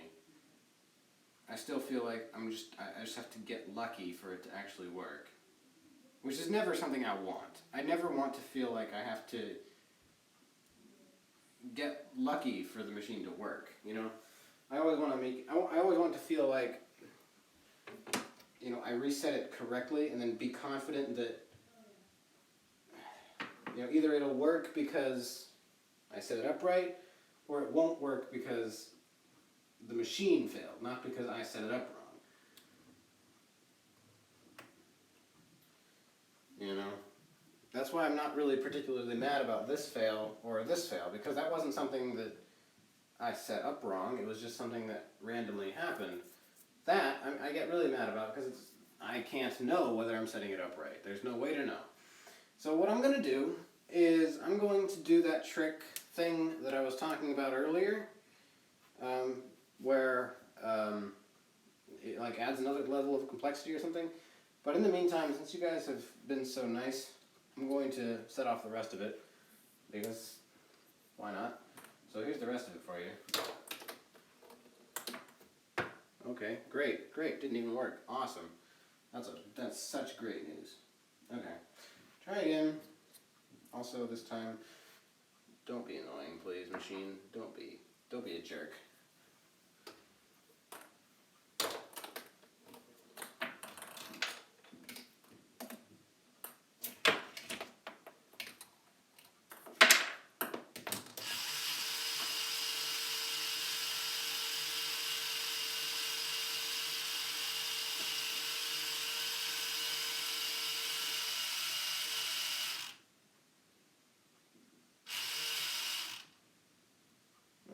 I still feel like I just have to get lucky for it to actually work, which is never something I want. I never want to feel like I have to get lucky for the machine to work. I always want to feel like I reset it correctly, and then be confident that either it'll work because I set it up right, or it won't work because the machine failed, not because I set it up wrong. That's why I'm not really particularly mad about this fail or this fail, because that wasn't something that I set up wrong. It was just something that randomly happened. That I get really mad about, because I can't know whether I'm setting it up right. There's no way to know. So what I'm going to do is I'm going to do that trick thing that I was talking about earlier, where it like adds another level of complexity or something. But in the meantime, since you guys have been so nice, I'm going to set off the rest of it because why not? So here's the rest of it for you. Okay, great, didn't even work. Awesome. That's such great news. Okay, try again. Also this time, don't be annoying, please, machine. Don't be a jerk.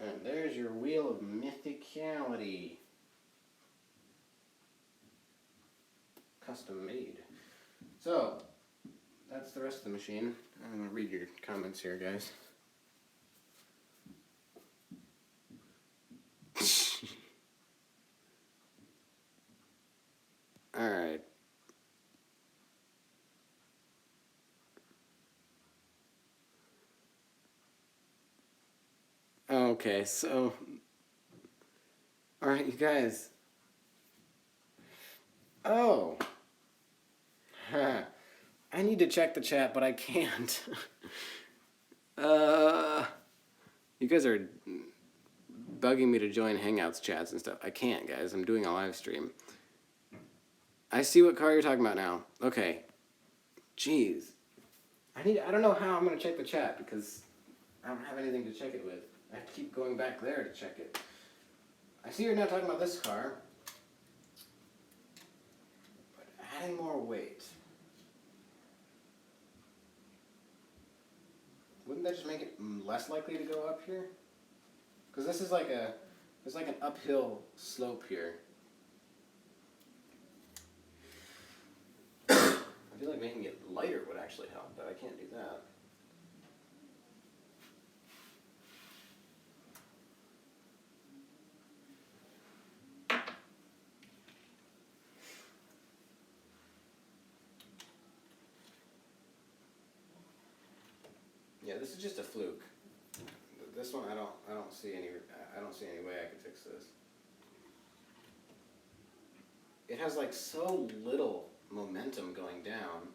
And there's your wheel of mythicality. Custom made. So, that's the rest of the machine. I'm going to read your comments here, guys. Alright. Okay, so... Alright, you guys. Oh! I need to check the chat, but I can't. You guys are bugging me to join Hangouts chats and stuff. I can't, guys. I'm doing a live stream. I see what car you're talking about now. Okay. Jeez. I don't know how I'm going to check the chat because I don't have anything to check it with. I have to keep going back there to check it. I see you're now talking about this car. But adding more weight. Wouldn't that just make it less likely to go up here? Because this is like there's like an uphill slope here. I feel like making it lighter would actually help, but I can't do that. Yeah, this is just a fluke. This one I don't see any way I could fix this. It has like so little momentum going down,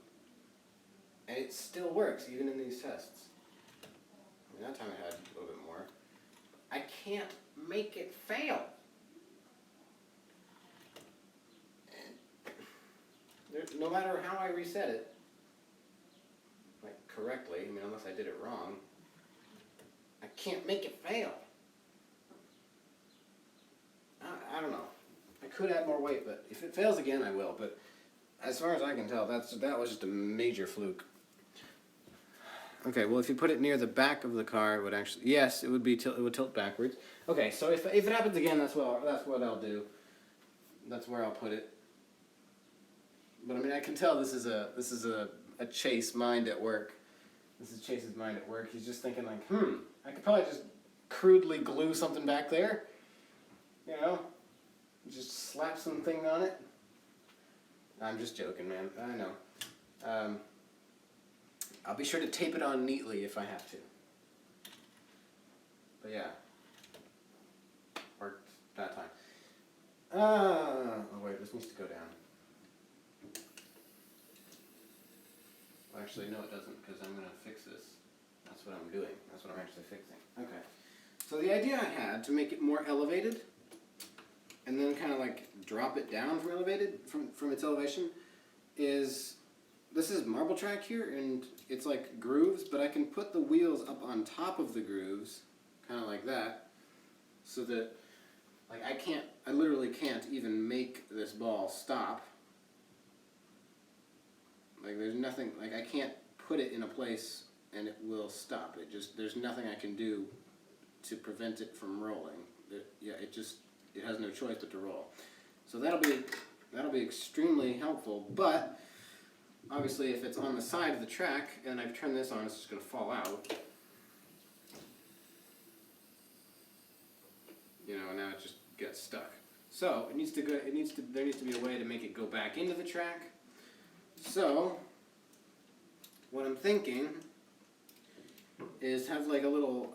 and it still works even in these tests. I mean, that time it had a little bit more. I can't make it fail. No matter how I reset it, like correctly, I mean, unless I did it wrong, I can't make it fail. I don't know. I could add more weight, but if it fails again, I will. But as far as I can tell, that was just a major fluke. Okay, well, if you put it near the back of the car, it would actually, yes, it would be it would tilt backwards. Okay, so if it happens again, that's what I'll do. That's where I'll put it. But I mean, I can tell this is a Chase mind at work. This is Chase's mind at work. He's just thinking like, I could probably just crudely glue something back there. You know, just slap something on it. I'm just joking, man. I know. I'll be sure to tape it on neatly if I have to. But yeah, worked that time. Oh wait, this needs to go down. Well, actually, no, it doesn't, because I'm going to fix this. That's what I'm doing. That's what I'm actually fixing. Okay. So the idea I had to make it more elevated, and then kind of like drop it down from its elevation, is this is marble track here, and it's like grooves, but I can put the wheels up on top of the grooves, kind of like that, so that like I literally can't even make this ball stop. Like there's nothing, like I can't put it in a place and it will stop. There's nothing I can do to prevent it from rolling. It has no choice but to roll. So that'll be extremely helpful, but obviously if it's on the side of the track and I've turned this on, it's just going to fall out. you know, now it just gets stuck. So there needs to be a way to make it go back into the track. So what I'm thinking is have like a little,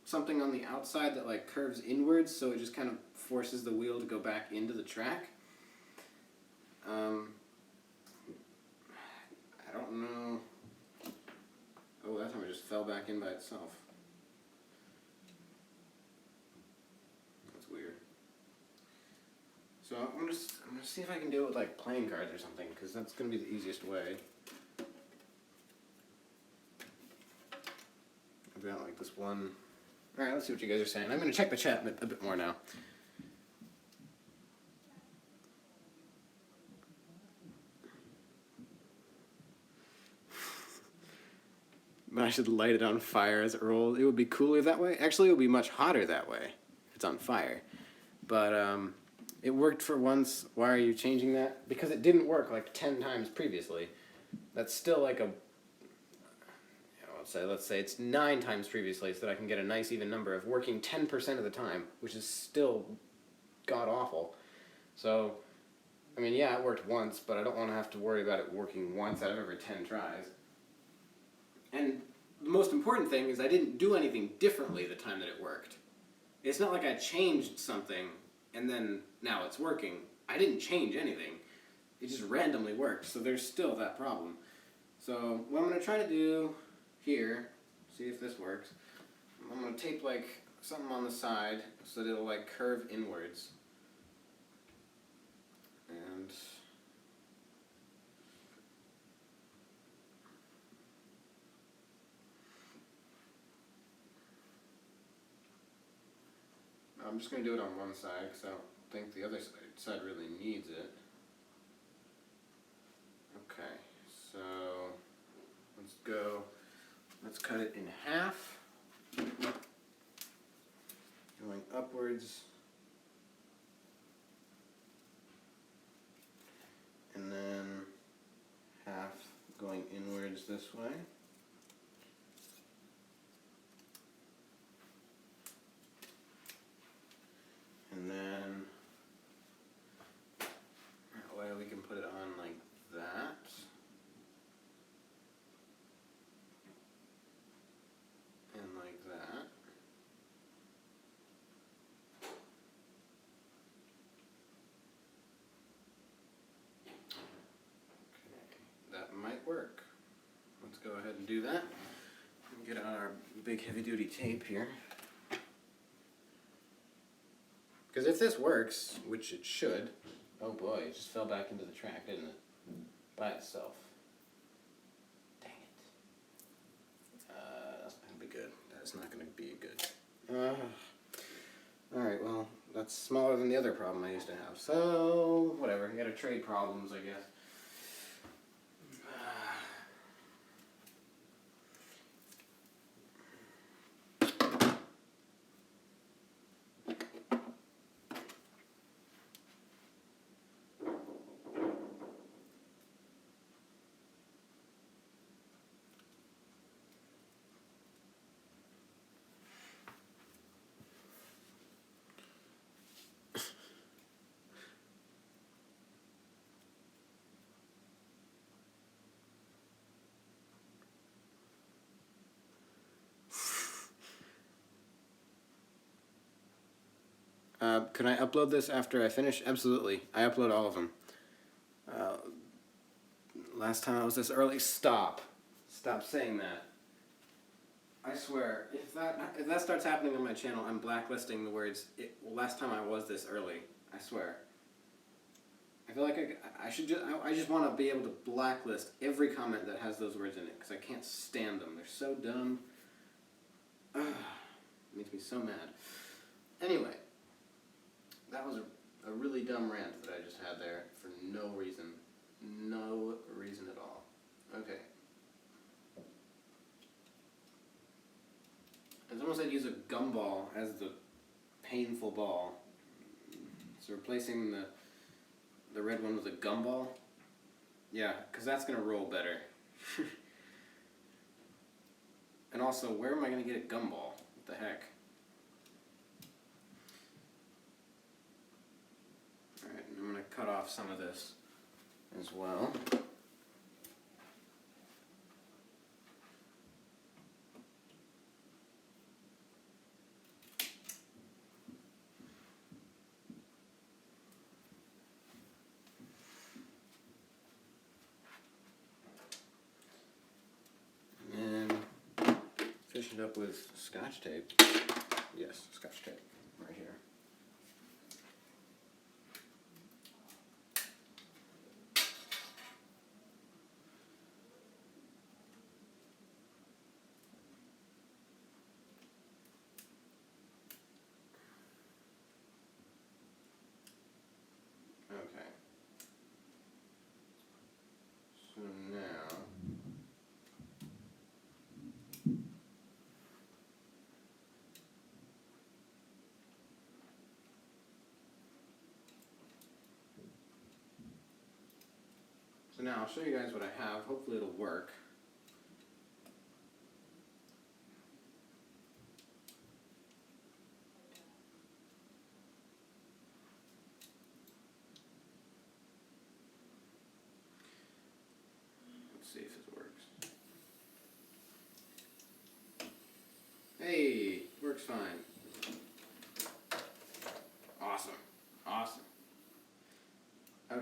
something on the outside that like curves inwards, so it just kind of forces the wheel to go back into the track. I don't know. Oh, that time it just fell back in by itself. That's weird. So I'm gonna see if I can do it with like playing cards or something, because that's gonna be the easiest way. I've got like this one. All right, let's see what you guys are saying. I'm gonna check the chat a bit more now. But I should light it on fire as it rolls. It would be cooler that way. Actually, it would be much hotter that way if it's on fire. But it worked for once. Why are you changing that? Because it didn't work like 10 times previously. That's still like a... let's say it's 9 times previously, so that I can get a nice even number of working 10% of the time, which is still god-awful. So, I mean, yeah, it worked once, but I don't want to have to worry about it working once out of every 10 tries. And the most important thing is I didn't do anything differently the time that it worked. It's not like I changed something and then now it's working. I didn't change anything. It just randomly worked, so there's still that problem. So what I'm going to try to do here, see if this works, I'm going to tape like something on the side so that it'll like curve inwards. And I'm just going to do it on one side because I don't think the other side really needs it. Okay, so let's go. Let's cut it in half. Going upwards. And then half going inwards this way. And then that way we can put it on like that. And like that. Okay, that might work. Let's go ahead and do that. Get out our big heavy duty tape here. Because if this works, which it should, oh boy, it just fell back into the track, didn't it? By itself. Dang it. That's not going to be good. That's not going to be good. Alright, well, that's smaller than the other problem I used to have. So, whatever. You gotta trade problems, I guess. Can I upload this after I finish? Absolutely. I upload all of them. Last time I was this early. Stop. Stop saying that. I swear, if that starts happening on my channel, I'm blacklisting the words, last time I was this early. I swear. I feel like I just want to be able to blacklist every comment that has those words in it, because I can't stand them. They're so dumb. It makes me so mad. Anyway. That was a really dumb rant that I just had there for no reason. No reason at all. Okay. It's almost like use a gumball as the painful ball. So replacing the red one with a gumball. Yeah, because that's going to roll better. And also, where am I going to get a gumball? What the heck? off some of this as well. Finish it up with Scotch tape. Yes, Scotch tape, right here. Okay. So now, I'll show you guys what I have. Hopefully it'll work. Let's see if it works. Hey, works fine. Awesome. Awesome. Okay.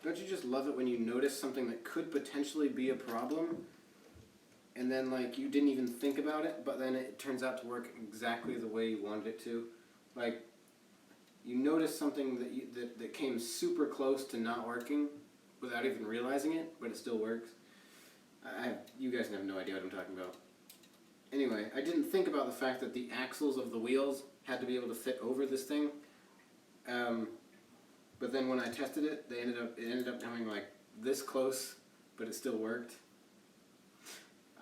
Don't you just love it when you notice something that could potentially be a problem, and then like you didn't even think about it, but then it turns out to work exactly the way you wanted it to? Like, you notice something that came super close to not working without even realizing it, but it still works. You guys have no idea what I'm talking about. Anyway, I didn't think about the fact that the axles of the wheels had to be able to fit over this thing. But then when I tested it, it ended up coming like this close, but it still worked.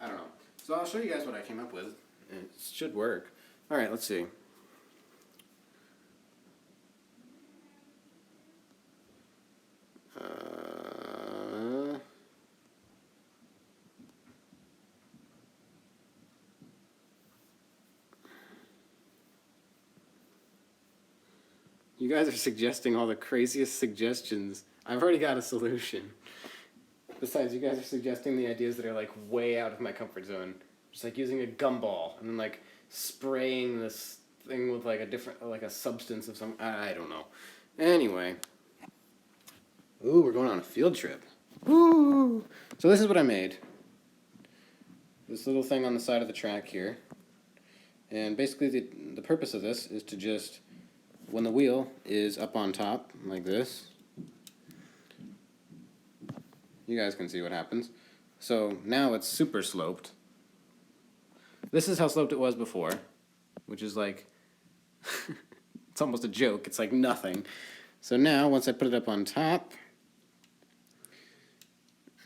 I don't know. So I'll show you guys what I came up with. It should work. All right, let's see. You guys are suggesting all the craziest suggestions. I've already got a solution. Besides, you guys are suggesting the ideas that are like way out of my comfort zone. Just like using a gumball and then like spraying this thing with like a different, like a substance of some, I don't know. Anyway. Ooh, we're going on a field trip. Woo! So this is what I made. This little thing on the side of the track here. And basically the purpose of this is to just, when the wheel is up on top, like this, you guys can see what happens. So now it's super sloped. This is how sloped it was before, which is like, it's almost a joke. It's like nothing. So now, once I put it up on top,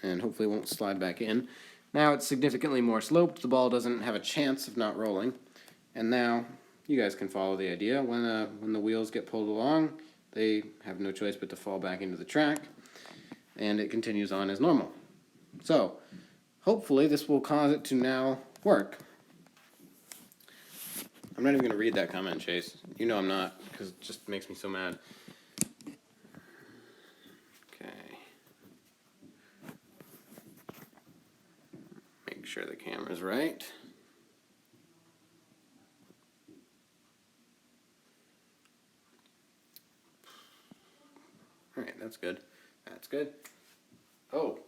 and hopefully it won't slide back in, now it's significantly more sloped. The ball doesn't have a chance of not rolling. And now, you guys can follow the idea. When the wheels get pulled along, they have no choice but to fall back into the track, and it continues on as normal. So, hopefully this will cause it to now work. I'm not even going to read that comment, Chase. You know I'm not, because it just makes me so mad. Okay. Make sure the camera's right. Alright, that's good. That's good. Oh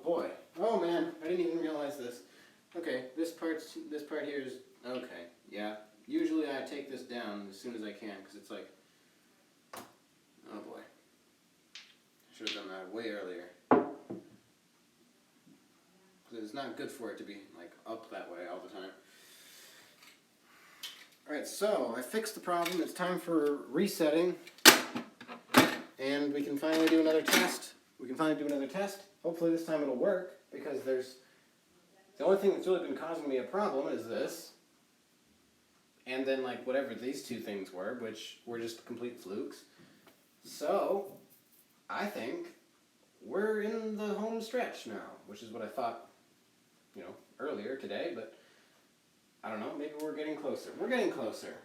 boy. Oh man, I didn't even realize this. Okay, this part here is, okay, yeah. Usually I take this down as soon as I can, because it's like, oh boy. I should have done that way earlier. Because it's not good for it to be like up that way all the time. Alright, so I fixed the problem. It's time for resetting. And we can finally do another test. Hopefully this time it'll work, because the only thing that's really been causing me a problem is this. And then like whatever these two things were, which were just complete flukes. So, I think we're in the home stretch now, which is what I thought, earlier today, but I don't know, maybe we're getting closer. We're getting closer.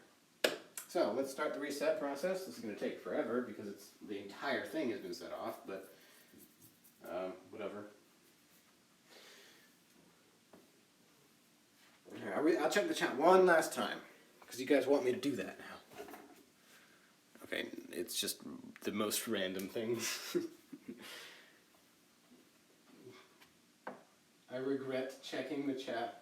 So let's start the reset process. This is going to take forever because the entire thing has been set off, but whatever. I'll check the chat one last time because you guys want me to do that now. Okay, it's just the most random things. I regret checking the chat.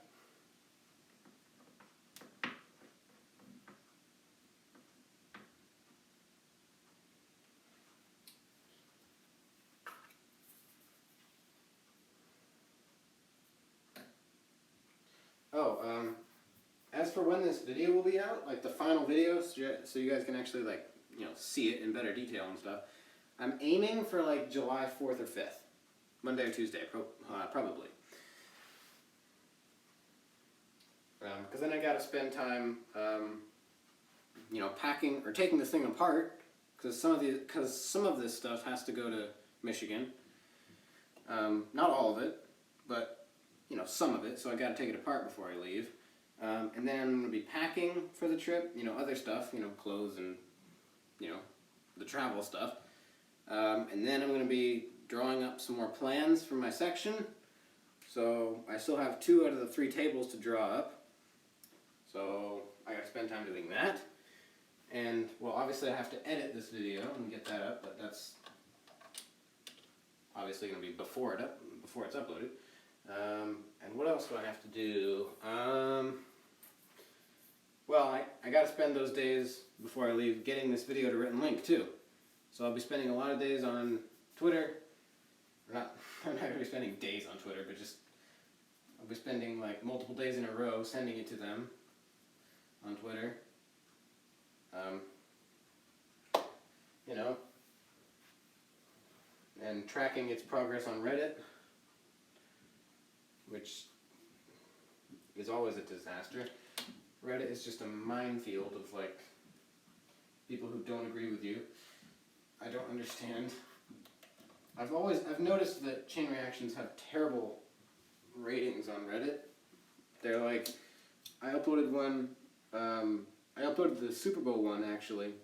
Oh, as for when this video will be out, like the final video, so you guys can actually see it in better detail and stuff, I'm aiming for like July 4th or 5th. Monday or Tuesday, probably. Because then I gotta spend time, packing or taking this thing apart, because some of this stuff has to go to Michigan. Not all of it, but some of it. So I gotta take it apart before I leave. And then I'm gonna be packing for the trip. Other stuff. Clothes and the travel stuff. And then I'm gonna be drawing up some more plans for my section. So I still have 2 out of the 3 tables to draw up. So I gotta spend time doing that. And, well, obviously I have to edit this video and get that up, but that's obviously gonna be before it's uploaded. And what else do I have to do? Well, I gotta spend those days before I leave getting this video to Written Link too. So I'll be spending a lot of days on Twitter. I'm not going to be spending days on Twitter, but just I'll be spending like multiple days in a row sending it to them on Twitter. And tracking its progress on Reddit, which is always a disaster. Reddit is just a minefield of people who don't agree with you. I don't understand. I've noticed that chain reactions have terrible ratings on Reddit. They're I uploaded one, I uploaded the Super Bowl one actually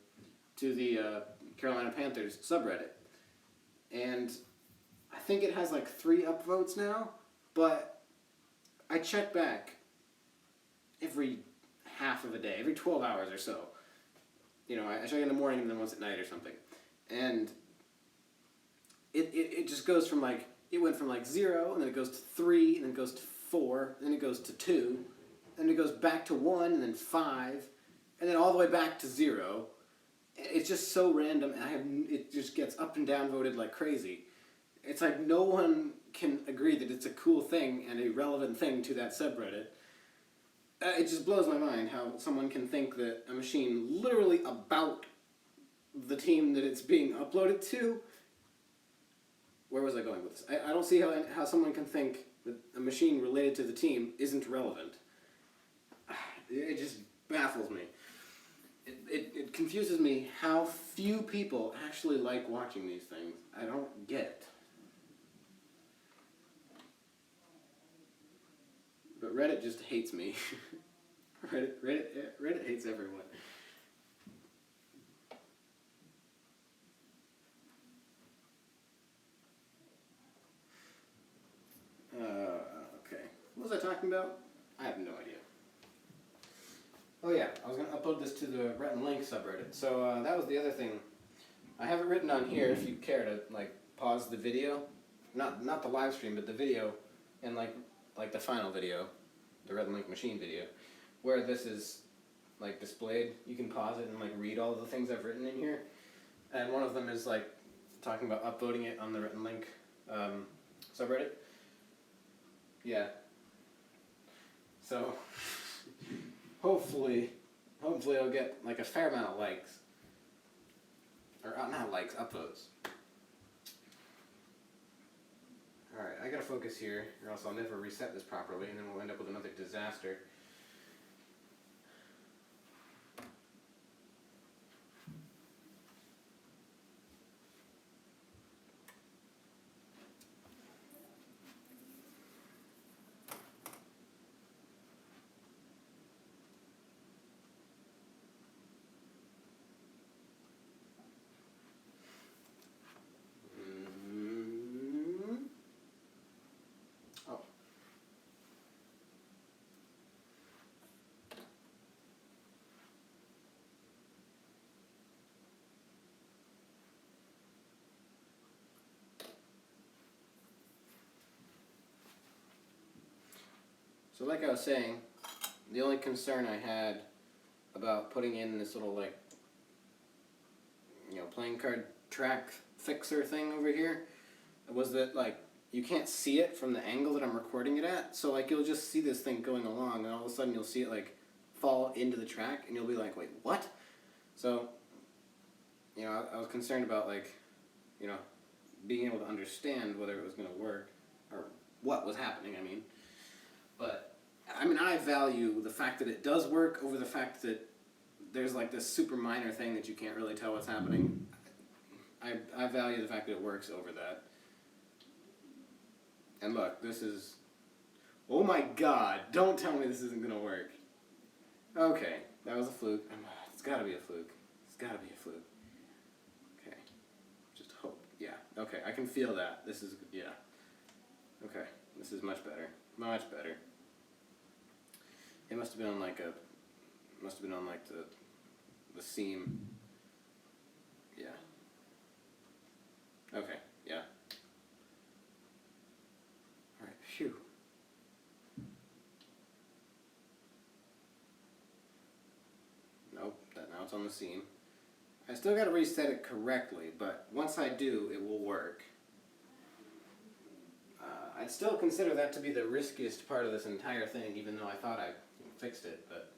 to the Carolina Panthers subreddit. And I think it has 3 upvotes now, but I check back every half of a day, every 12 hours or so. I check in the morning and then once at night or something. And it just goes from it went from 0, and then it goes to 3, and then it goes to 4, and then it goes to 2, and it goes back to 1, and then 5, and then all the way back to 0. It's just so random, and it just gets up and down voted like crazy. It's no one can agree that it's a cool thing and a relevant thing to that subreddit. It just blows my mind how someone can think that a machine literally about the team that it's being uploaded to. Where was I going with this? I don't see how someone can think that a machine related to the team isn't relevant. It just baffles me. It confuses me how few people actually like watching these things. I don't get it. But Reddit just hates me. Reddit hates everyone. Okay. What was I talking about? I have no idea. Oh yeah, I was going to upload this to the Written Link subreddit. So that was the other thing. I have it written on here if you care to pause the video. Not the live stream, but the video, and like the final video, the Written Link machine video, where this is displayed. You can pause it and read all of the things I've written in here. And one of them is talking about upvoting it on the Written Link subreddit. Yeah. So hopefully I'll get a fair amount of likes. Or not likes, upvotes. Alright, I gotta focus here, or else I'll never reset this properly, and then we'll end up with another disaster. So like I was saying, the only concern I had about putting in this little, like, playing card track fixer thing over here was that, like, you can't see it from the angle that I'm recording it at. So, like, you'll just see this thing going along, and all of a sudden you'll see it, like, fall into the track, and you'll be like, wait, what? So, I was concerned about, like, being able to understand whether it was going to work, or what was happening, I mean. But, I value the fact that it does work over the fact that there's, like, this super minor thing that you can't really tell what's happening. I value the fact that it works over that. And look, this is... Oh my god, don't tell me this isn't going to work. Okay, that was a fluke. It's got to be a fluke. It's got to be a fluke. Okay, just hope. Yeah, okay, I can feel that. This is... Yeah. Okay, this is much better. Much better. It must have been on, like, the seam. Yeah. Okay, yeah. Alright, phew. Nope, now it's on the seam. I still gotta reset it correctly, but once I do, it will work. I'd still consider that to be the riskiest part of this entire thing, even though I thought I fixed it, but...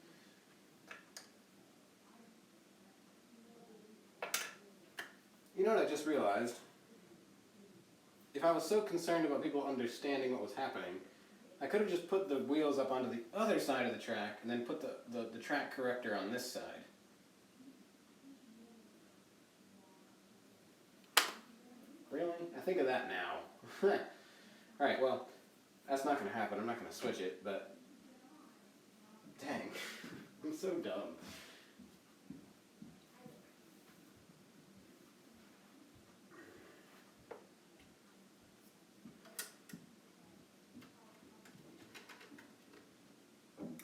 You know what I just realized? If I was so concerned about people understanding what was happening, I could have just put the wheels up onto the other side of the track and then put the track corrector on this side. Really? I think of that now. Alright, well, that's not going to happen. I'm not going to switch it, but... Dang. I'm so dumb.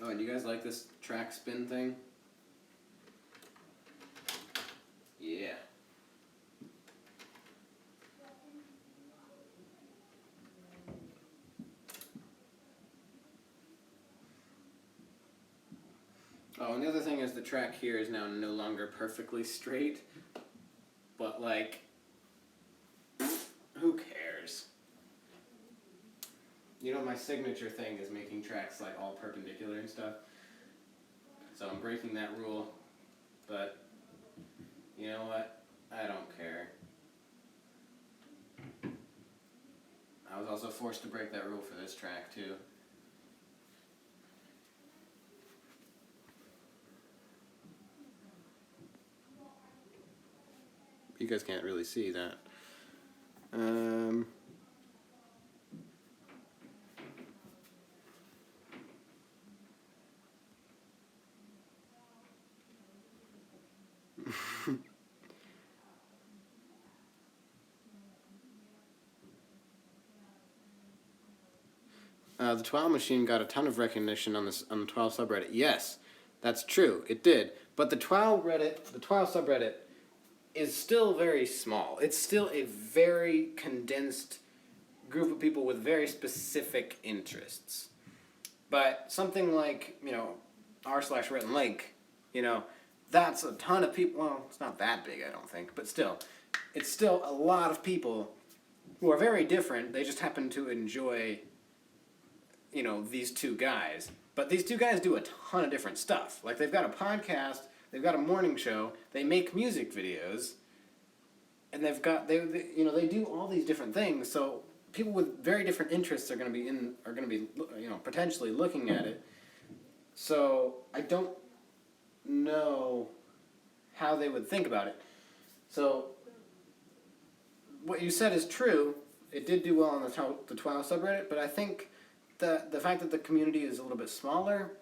Oh, and do you guys like this track spin thing? Yeah. Oh, and the other thing is the track here is now no longer perfectly straight. But, like, who cares? You know, my signature thing is making tracks, like, all perpendicular and stuff. So I'm breaking that rule. But, you know what? I don't care. I was also forced to break that rule for this track, too. You guys can't really see that. The TWOW machine got a ton of recognition on the TWOW subreddit. Yes, that's true. It did. But the TWOW subreddit is still very small. It's still a very condensed group of people with very specific interests. But something like, r/RhettandLink, that's a ton of people. Well, it's not that big, I don't think, but still, it's still a lot of people who are very different. They just happen to enjoy, these two guys. But these two guys do a ton of different stuff. Like, they've got a podcast, they've got a morning show, they make music videos, and they do all these different things. So people with very different interests are going to be potentially looking at it. So I don't know how they would think about it. So what you said is true. It did do well on the TWOW subreddit, but I think the fact that the community is a little bit smaller,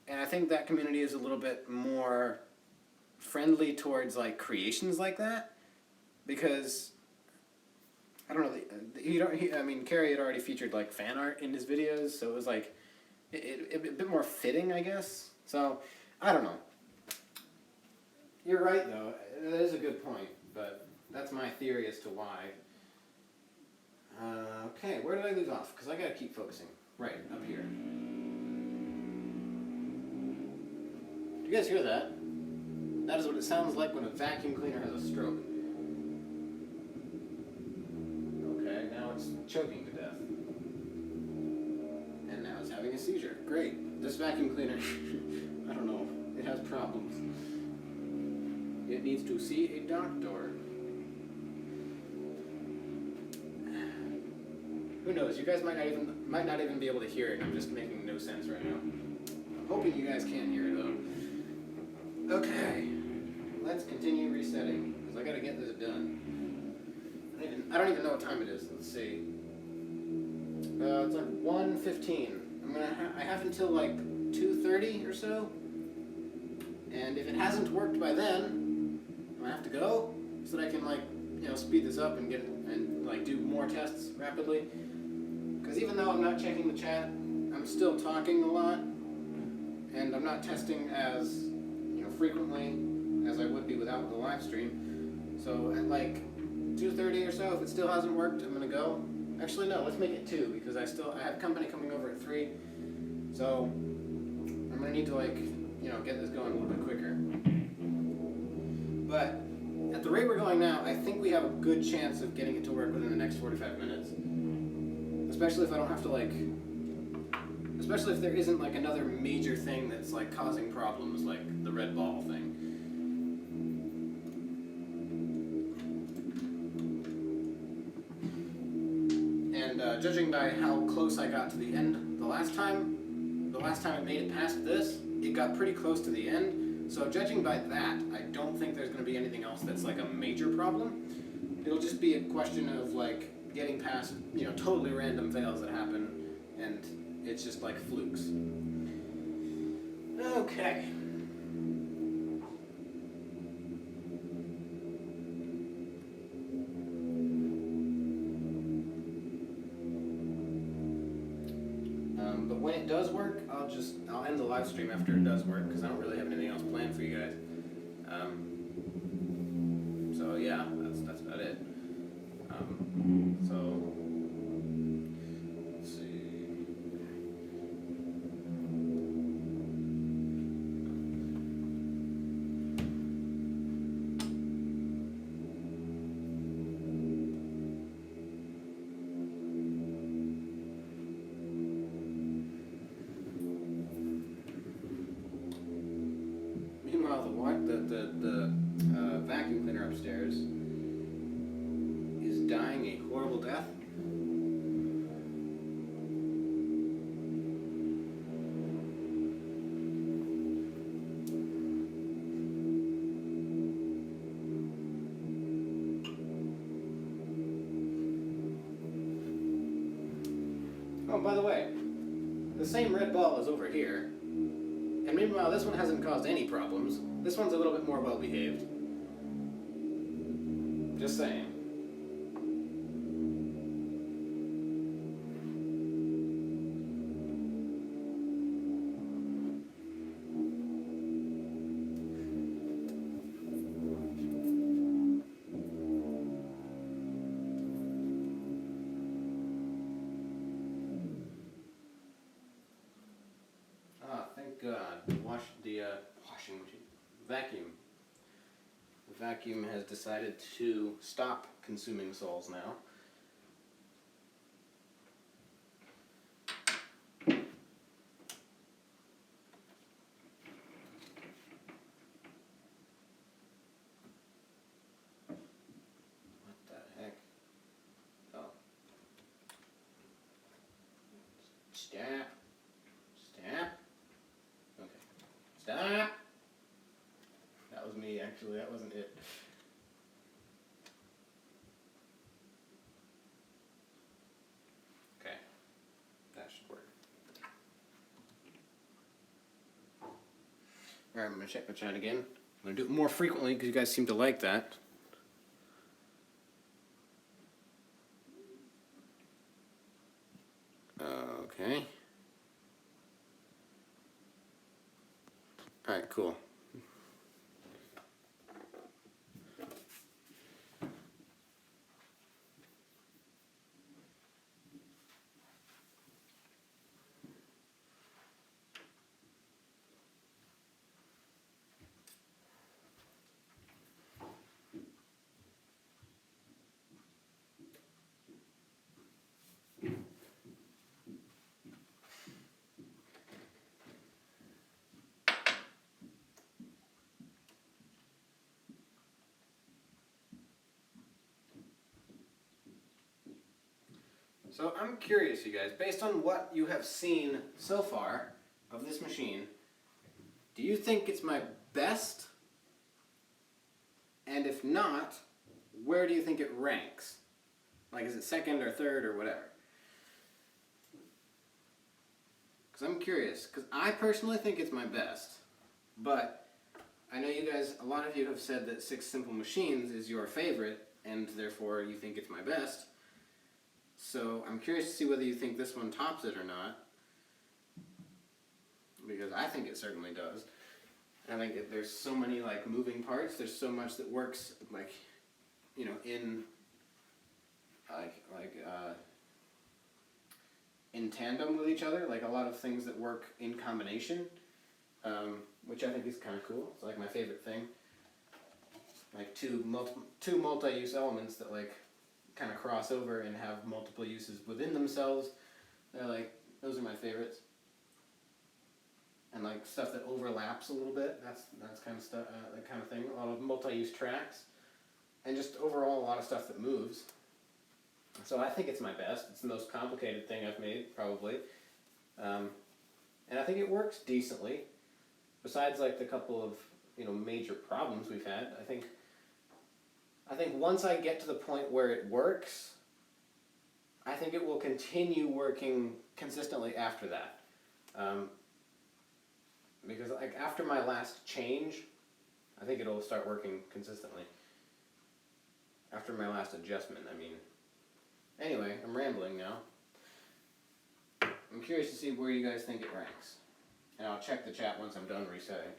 and I think that community is a little bit more friendly towards, like, creations like that, because I don't know. Carrie had already featured, like, fan art in his videos, so it was like a bit more fitting, I guess. So I don't know. You're right, though. That is a good point, but that's my theory as to why. Okay, where did I leave off? Because I gotta keep focusing. Right, up here. You guys hear that? That is what it sounds like when a vacuum cleaner has a stroke. Okay, now it's choking to death. And now it's having a seizure. Great. This vacuum cleaner, I don't know, it has problems. It needs to see a doctor. Who knows? You guys might not even be able to hear it. I'm just making no sense right now. I'm hoping you guys can hear it though. Okay, let's continue resetting because I gotta get this done. I don't even know what time it is. Let's see. It's like 1:15. I have until like 2:30 or so. And if it hasn't worked by then, I'm gonna have to go so that I can speed this up and do more tests rapidly. Because even though I'm not checking the chat, I'm still talking a lot, and I'm not testing as frequently as I would be without the live stream. So at like 2:30 or so, if it still hasn't worked, I'm gonna go. Actually, no, let's make it 2 because I have company coming over at 3. So I'm gonna need to get this going a little bit quicker. But at the rate we're going now, I think we have a good chance of getting it to work within the next 45 minutes. Especially if I don't have to especially if there isn't another major thing that's causing problems, like the red ball thing. And judging by how close I got to the end the last time it made it past this, it got pretty close to the end. So judging by that, I don't think there's going to be anything else that's a major problem. It'll just be a question of getting past totally random fails that happen, and it's just flukes. Okay. But when it does work, I'll end the live stream after it does work because I don't really have anything else planned for you guys. So yeah, that's about it. So let's see. Meanwhile, the vacuum cleaner upstairs is dying a horrible death. Oh, by the way, the same red ball is over here. And meanwhile, this one hasn't caused any problems. This one's a little bit more well-behaved. Just saying. Thank God. The washing machine. Vacuum. The vacuum has decided to stop consuming souls now. What the heck? Oh. Stop. Stop. Okay. Stop! That was me, actually. That wasn't it. Okay. That should work. Alright, I'm going to check the chat again. I'm going to do it more frequently because you guys seem to like that. Okay. Alright, cool. So I'm curious, you guys, based on what you have seen so far of this machine, do you think it's my best? And if not, where do you think it ranks? Like, is it second or third or whatever? Because I'm curious, because I personally think it's my best, but I know you guys, a lot of you have said that Six Simple Machines is your favorite, and therefore you think it's my best. So I'm curious to see whether you think this one tops it or not, because I think it certainly does. I think there's so many like moving parts. There's so much that works like, you know, in in tandem with each other. Like a lot of things that work in combination, which I think is kind of cool. It's like my favorite thing. Like two multi-use elements that like kind of cross over and have multiple uses within themselves. They're like, those are my favorites. And like stuff that overlaps a little bit. That's kind of stuff, that kind of thing. A lot of multi-use tracks, and just overall a lot of stuff that moves. So I think it's my best. It's the most complicated thing I've made, probably. And I think it works decently. Besides like the couple of major problems we've had, I think once I get to the point where it works, I think it will continue working consistently after that. Because like after my last change, I think it'll start working consistently. After my last adjustment, I mean. Anyway, I'm rambling now. I'm curious to see where you guys think it ranks. And I'll check the chat once I'm done resetting.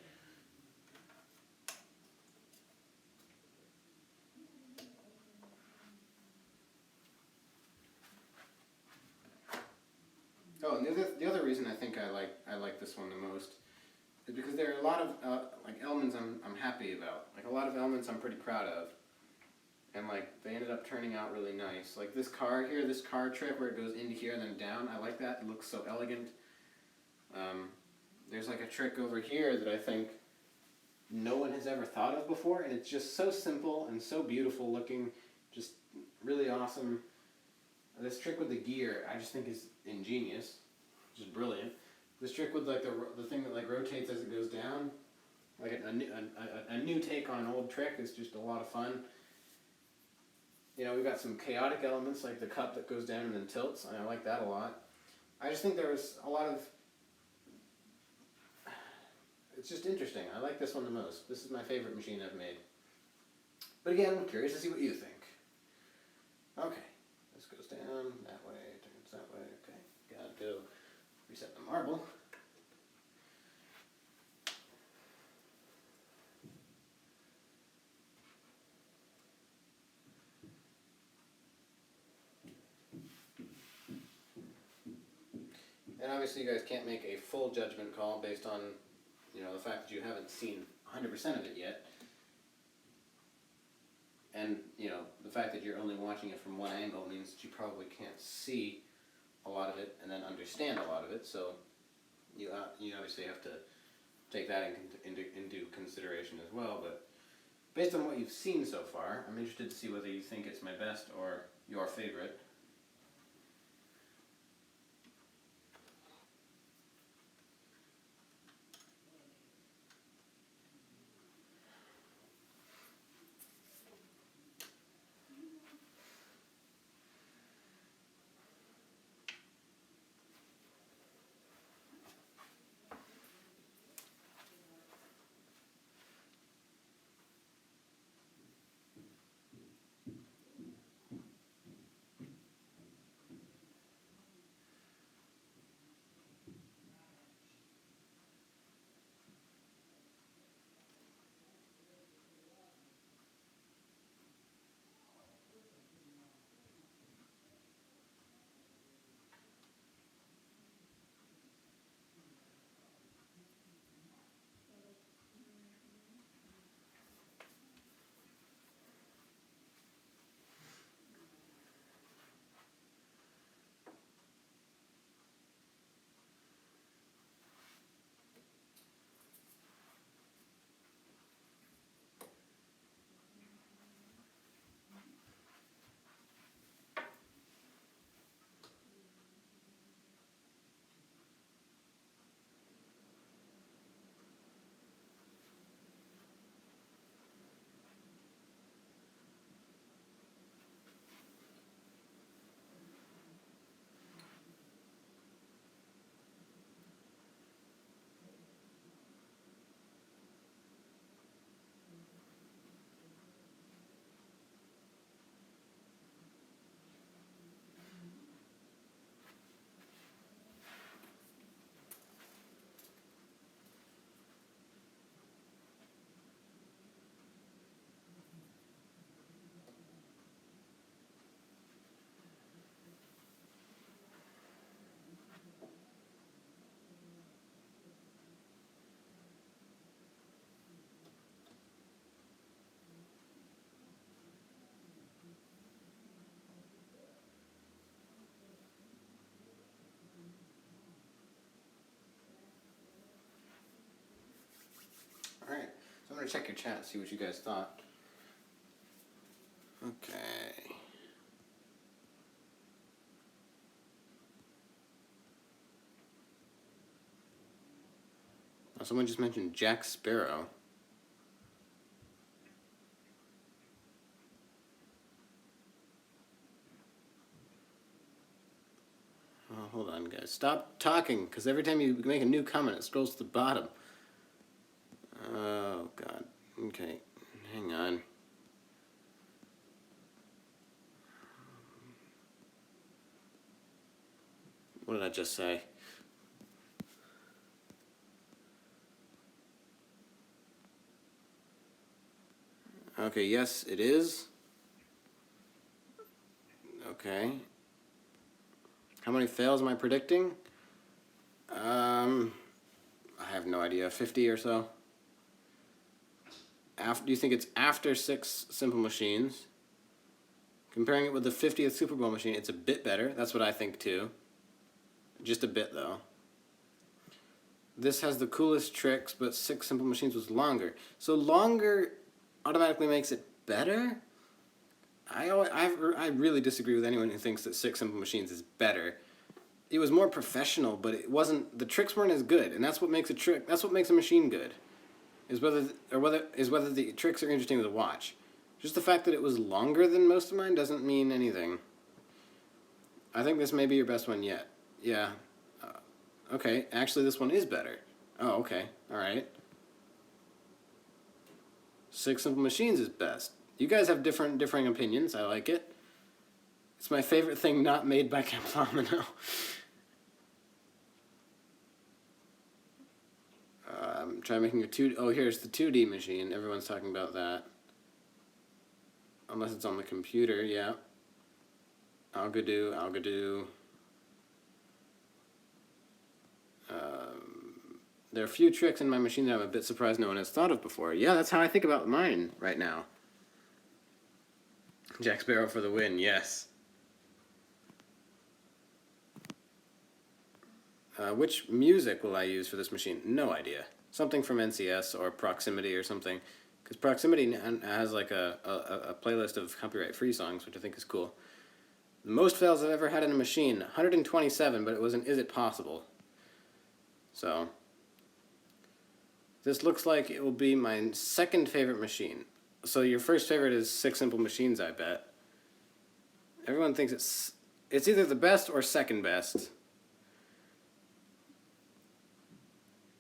Oh, and the other reason I think I like this one the most is because there are a lot of like elements I'm happy about. Like a lot of elements I'm pretty proud of. And like they ended up turning out really nice. Like this car here, this car trick where it goes into here and then down, I like that. It looks so elegant. There's like a trick over here that I think no one has ever thought of before, and it's just so simple and so beautiful looking, just really awesome. This trick with the gear, I just think is ingenious, just brilliant. This trick with like the thing that like rotates as it goes down, like a new take on an old trick is just a lot of fun. You know, we've got some chaotic elements like the cup that goes down and then tilts, and I like that a lot. I just think there's a lot of... It's just interesting. I like this one the most. This is my favorite machine I've made. But again, I'm curious to see what you think. Okay, this goes down that way, turns that way. Okay, gotta go reset the marble. And obviously you guys can't make a full judgment call based on, the fact that you haven't seen 100% of it yet. And, the fact that you're only watching it from one angle means that you probably can't see a lot of it and then understand a lot of it, so you obviously have to take that into consideration as well. But based on what you've seen so far, I'm interested to see whether you think it's my best or your favorite. gonna check your chat, see what you guys thought. Okay. Oh, someone just mentioned Jack Sparrow. Oh, hold on, guys. Stop talking, because every time you make a new comment, it scrolls to the bottom. Oh, God. Okay. Hang on. What did I just say? Okay, yes, it is. Okay. How many fails am I predicting? I have no idea. 50 or so. Do you think it's after 6 simple machines? Comparing it with the 50th Super Bowl machine, it's a bit better. That's what I think too. Just a bit though. This has the coolest tricks, but 6 simple machines was longer. So longer automatically makes it better? I really disagree with anyone who thinks that 6 simple machines is better. It was more professional, but it wasn't. The tricks weren't as good, and that's what makes a trick. That's what makes a machine good. Is whether the tricks are interesting to watch. Just the fact that it was longer than most of mine doesn't mean anything. I think this may be your best one yet. Yeah. Okay. Actually, this one is better. Oh, okay. All right. 6 simple machines is best. You guys have differing opinions. I like it. It's my favorite thing not made by Caplamino. Try making a 2D. Oh, here's the 2D machine. Everyone's talking about that. Unless it's on the computer, yeah. Algodoo. There are a few tricks in my machine that I'm a bit surprised no one has thought of before. Yeah, that's how I think about mine right now. Jack Sparrow for the win, yes. Which music will I use for this machine? No idea. Something from NCS or Proximity or something. Because Proximity has like a playlist of copyright-free songs, which I think is cool. The most fails I've ever had in a machine, 127, but it was an Is It Possible? So, this looks like it will be my second favorite machine. So your first favorite is 6 Simple Machines, I bet. Everyone thinks it's either the best or second best.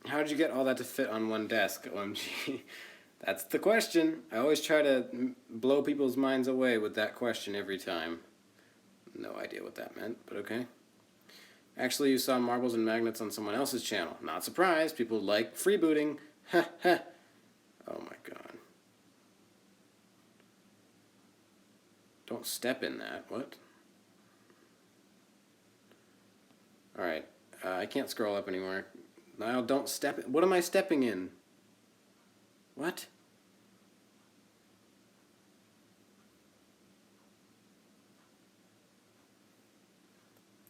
How did you get all that to fit on one desk, OMG? That's the question. I always try to blow people's minds away with that question every time. No idea what that meant, but okay. Actually, you saw marbles and magnets on someone else's channel. Not surprised. People like freebooting. Ha ha. Oh my god. Don't step in that. What? Alright. I can't scroll up anymore. Niall, don't step in. What am I stepping in? What?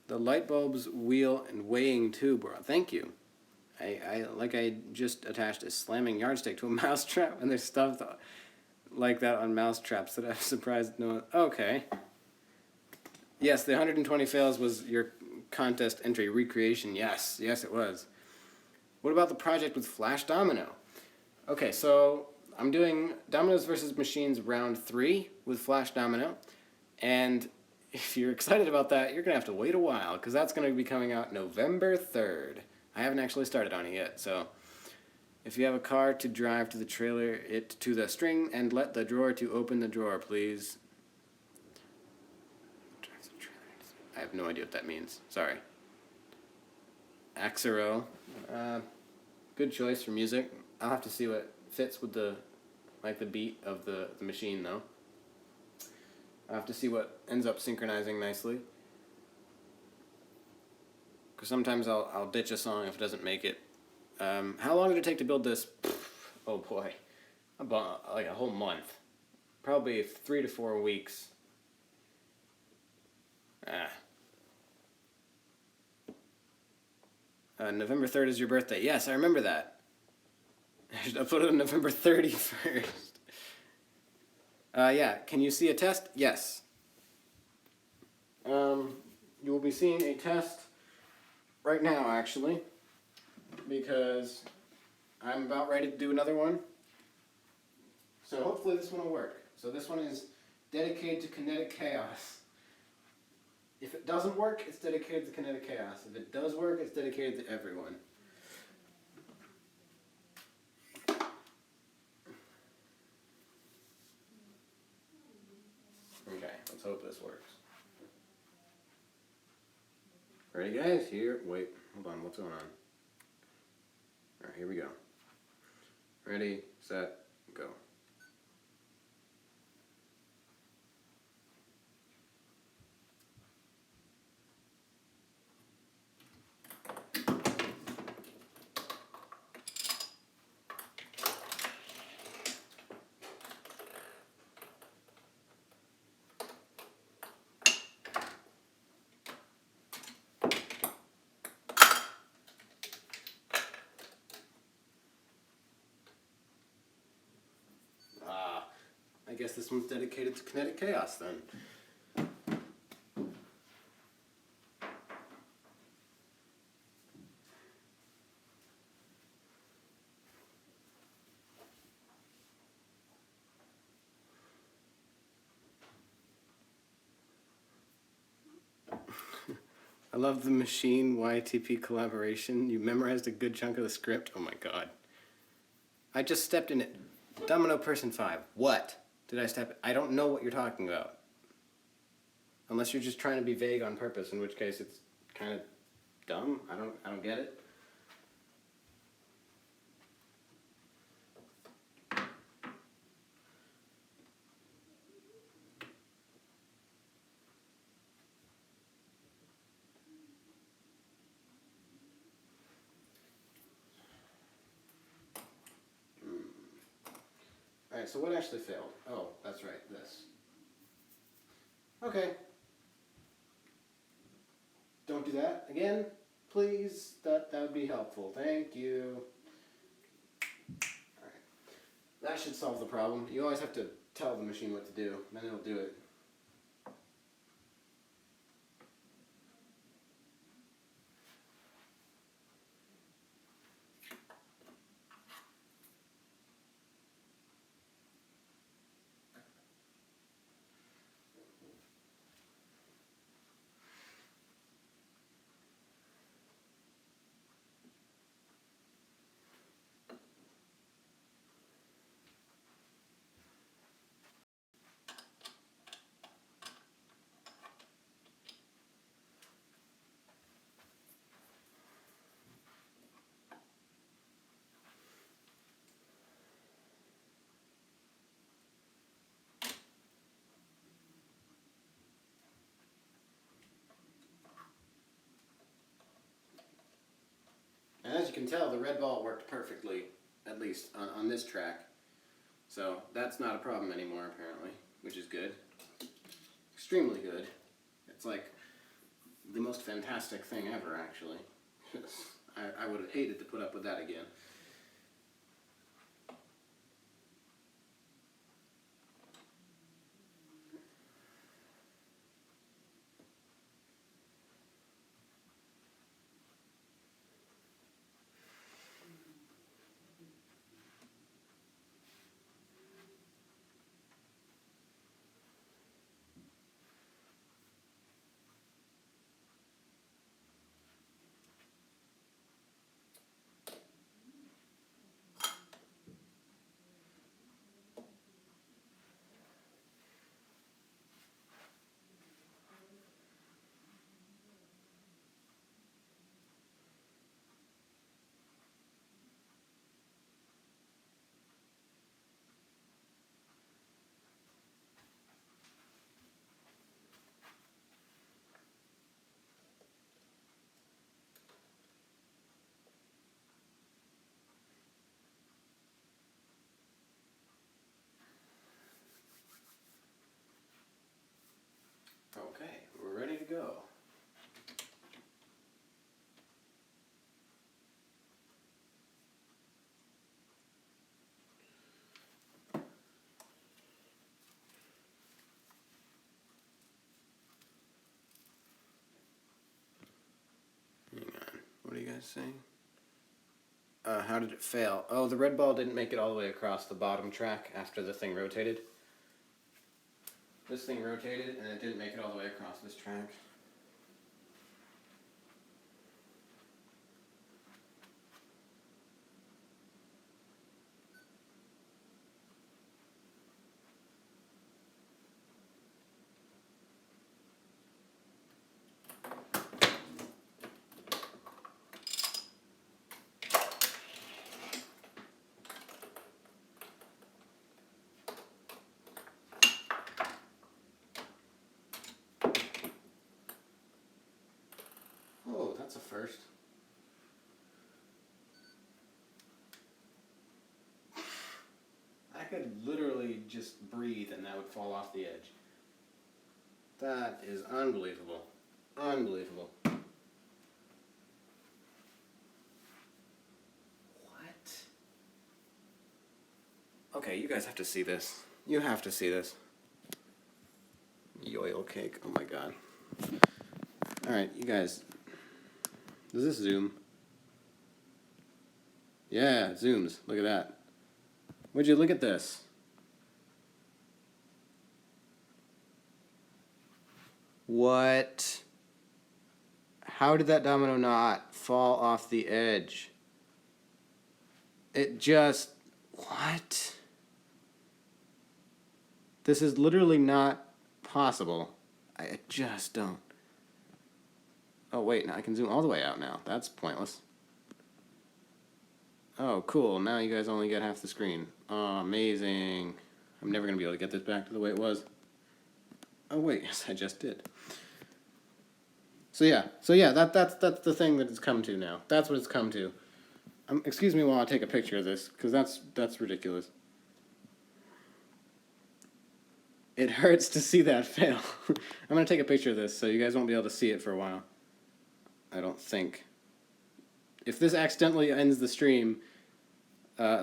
The light bulb's wheel and weighing tube, bro. Thank you. I just attached a slamming yardstick to a mousetrap, and there's stuff like that on mousetraps that I'm surprised no one... Okay. Yes, the 120 fails was your contest entry recreation. Yes, it was. What about the project with Flash Domino? Okay, so I'm doing Dominoes vs. Machines round 3 with Flash Domino, and if you're excited about that, you're going to have to wait a while, because that's going to be coming out November 3rd. I haven't actually started on it yet, so if you have a car to drive to the trailer, it to the string, and let the drawer to open the drawer, please. Drive the trailer. I have no idea what that means. Sorry. Axero. Good choice for music. I'll have to see what fits with the beat of the machine, though. I'll have to see what ends up synchronizing nicely. Because sometimes I'll ditch a song if it doesn't make it. How long did it take to build this? Oh boy. About like a whole month. Probably 3 to 4 weeks. November 3rd is your birthday. Yes, I remember that. I should upload it on November 31st. Yeah, can you see a test? Yes. You will be seeing a test right now, actually, because I'm about ready to do another one. So hopefully this one will work. So this one is dedicated to kinetic chaos. If it doesn't work, it's dedicated to kinetic chaos. If it does work, it's dedicated to everyone. Okay, let's hope this works. Ready, guys? Here, wait, hold on, what's going on? Alright, here we go. Ready, set, go. I guess this one's dedicated to kinetic chaos then. I love the machine YTP collaboration. You memorized a good chunk of the script. Oh my god. I just stepped in it. Domino Person 5. What? Did I step? I don't know what you're talking about. Unless you're just trying to be vague on purpose, in which case it's kind of dumb. I don't get it. Alright, so what actually failed? Oh, that's right, this. Okay. Don't do that again, please. That would be helpful. Thank you. Alright. That should solve the problem. You always have to tell the machine what to do, then it'll do it. And as you can tell, the red ball worked perfectly, at least on this track. So that's not a problem anymore, apparently, which is good. Extremely good. It's like the most fantastic thing ever, actually. I would have hated to put up with that again. Okay, we're ready to go. guys saying? How did it fail? Oh, the red ball didn't make it all the way across the bottom track after the thing rotated. This thing rotated and it didn't make it all the way across this track. Oh, that's a first. I could literally just breathe and that would fall off the edge. That is unbelievable. Unbelievable. What? Okay, you guys have to see this. You have to see this. Yoil cake. Oh my god. Alright, you guys. Does this zoom? Yeah, it zooms. Look at that. Would you look at this? What? How did that domino not fall off the edge? It just... What? This is literally not possible. I just don't. Oh wait, now I can zoom all the way out now. That's pointless. Oh, cool. Now you guys only get half the screen. Oh, amazing. I'm never going to be able to get this back to the way it was. Oh wait, yes, I just did. So yeah, that's the thing that it's come to now. That's what it's come to. Excuse me while I take a picture of this, because that's ridiculous. It hurts to see that fail. I'm going to take a picture of this, so you guys won't be able to see it for a while. I don't think. If this accidentally ends the stream,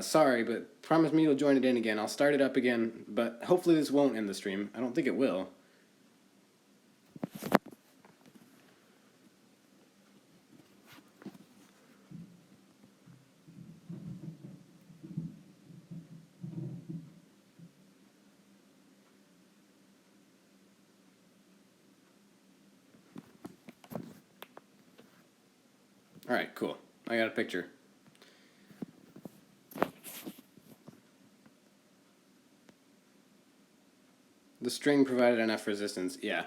sorry, but promise me you'll join it in again. I'll start it up again, but hopefully this won't end the stream. I don't think it will. Alright, cool. I got a picture. The string provided enough resistance. Yeah,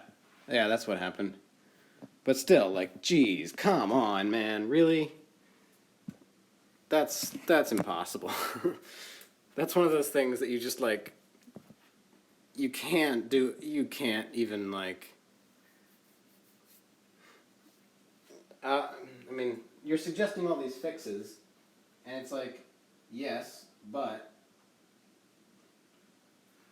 that's what happened. But still, like, geez, come on, man, really? That's impossible. That's one of those things that you just, like, you can't even, like... I mean, you're suggesting all these fixes, and it's like, yes, but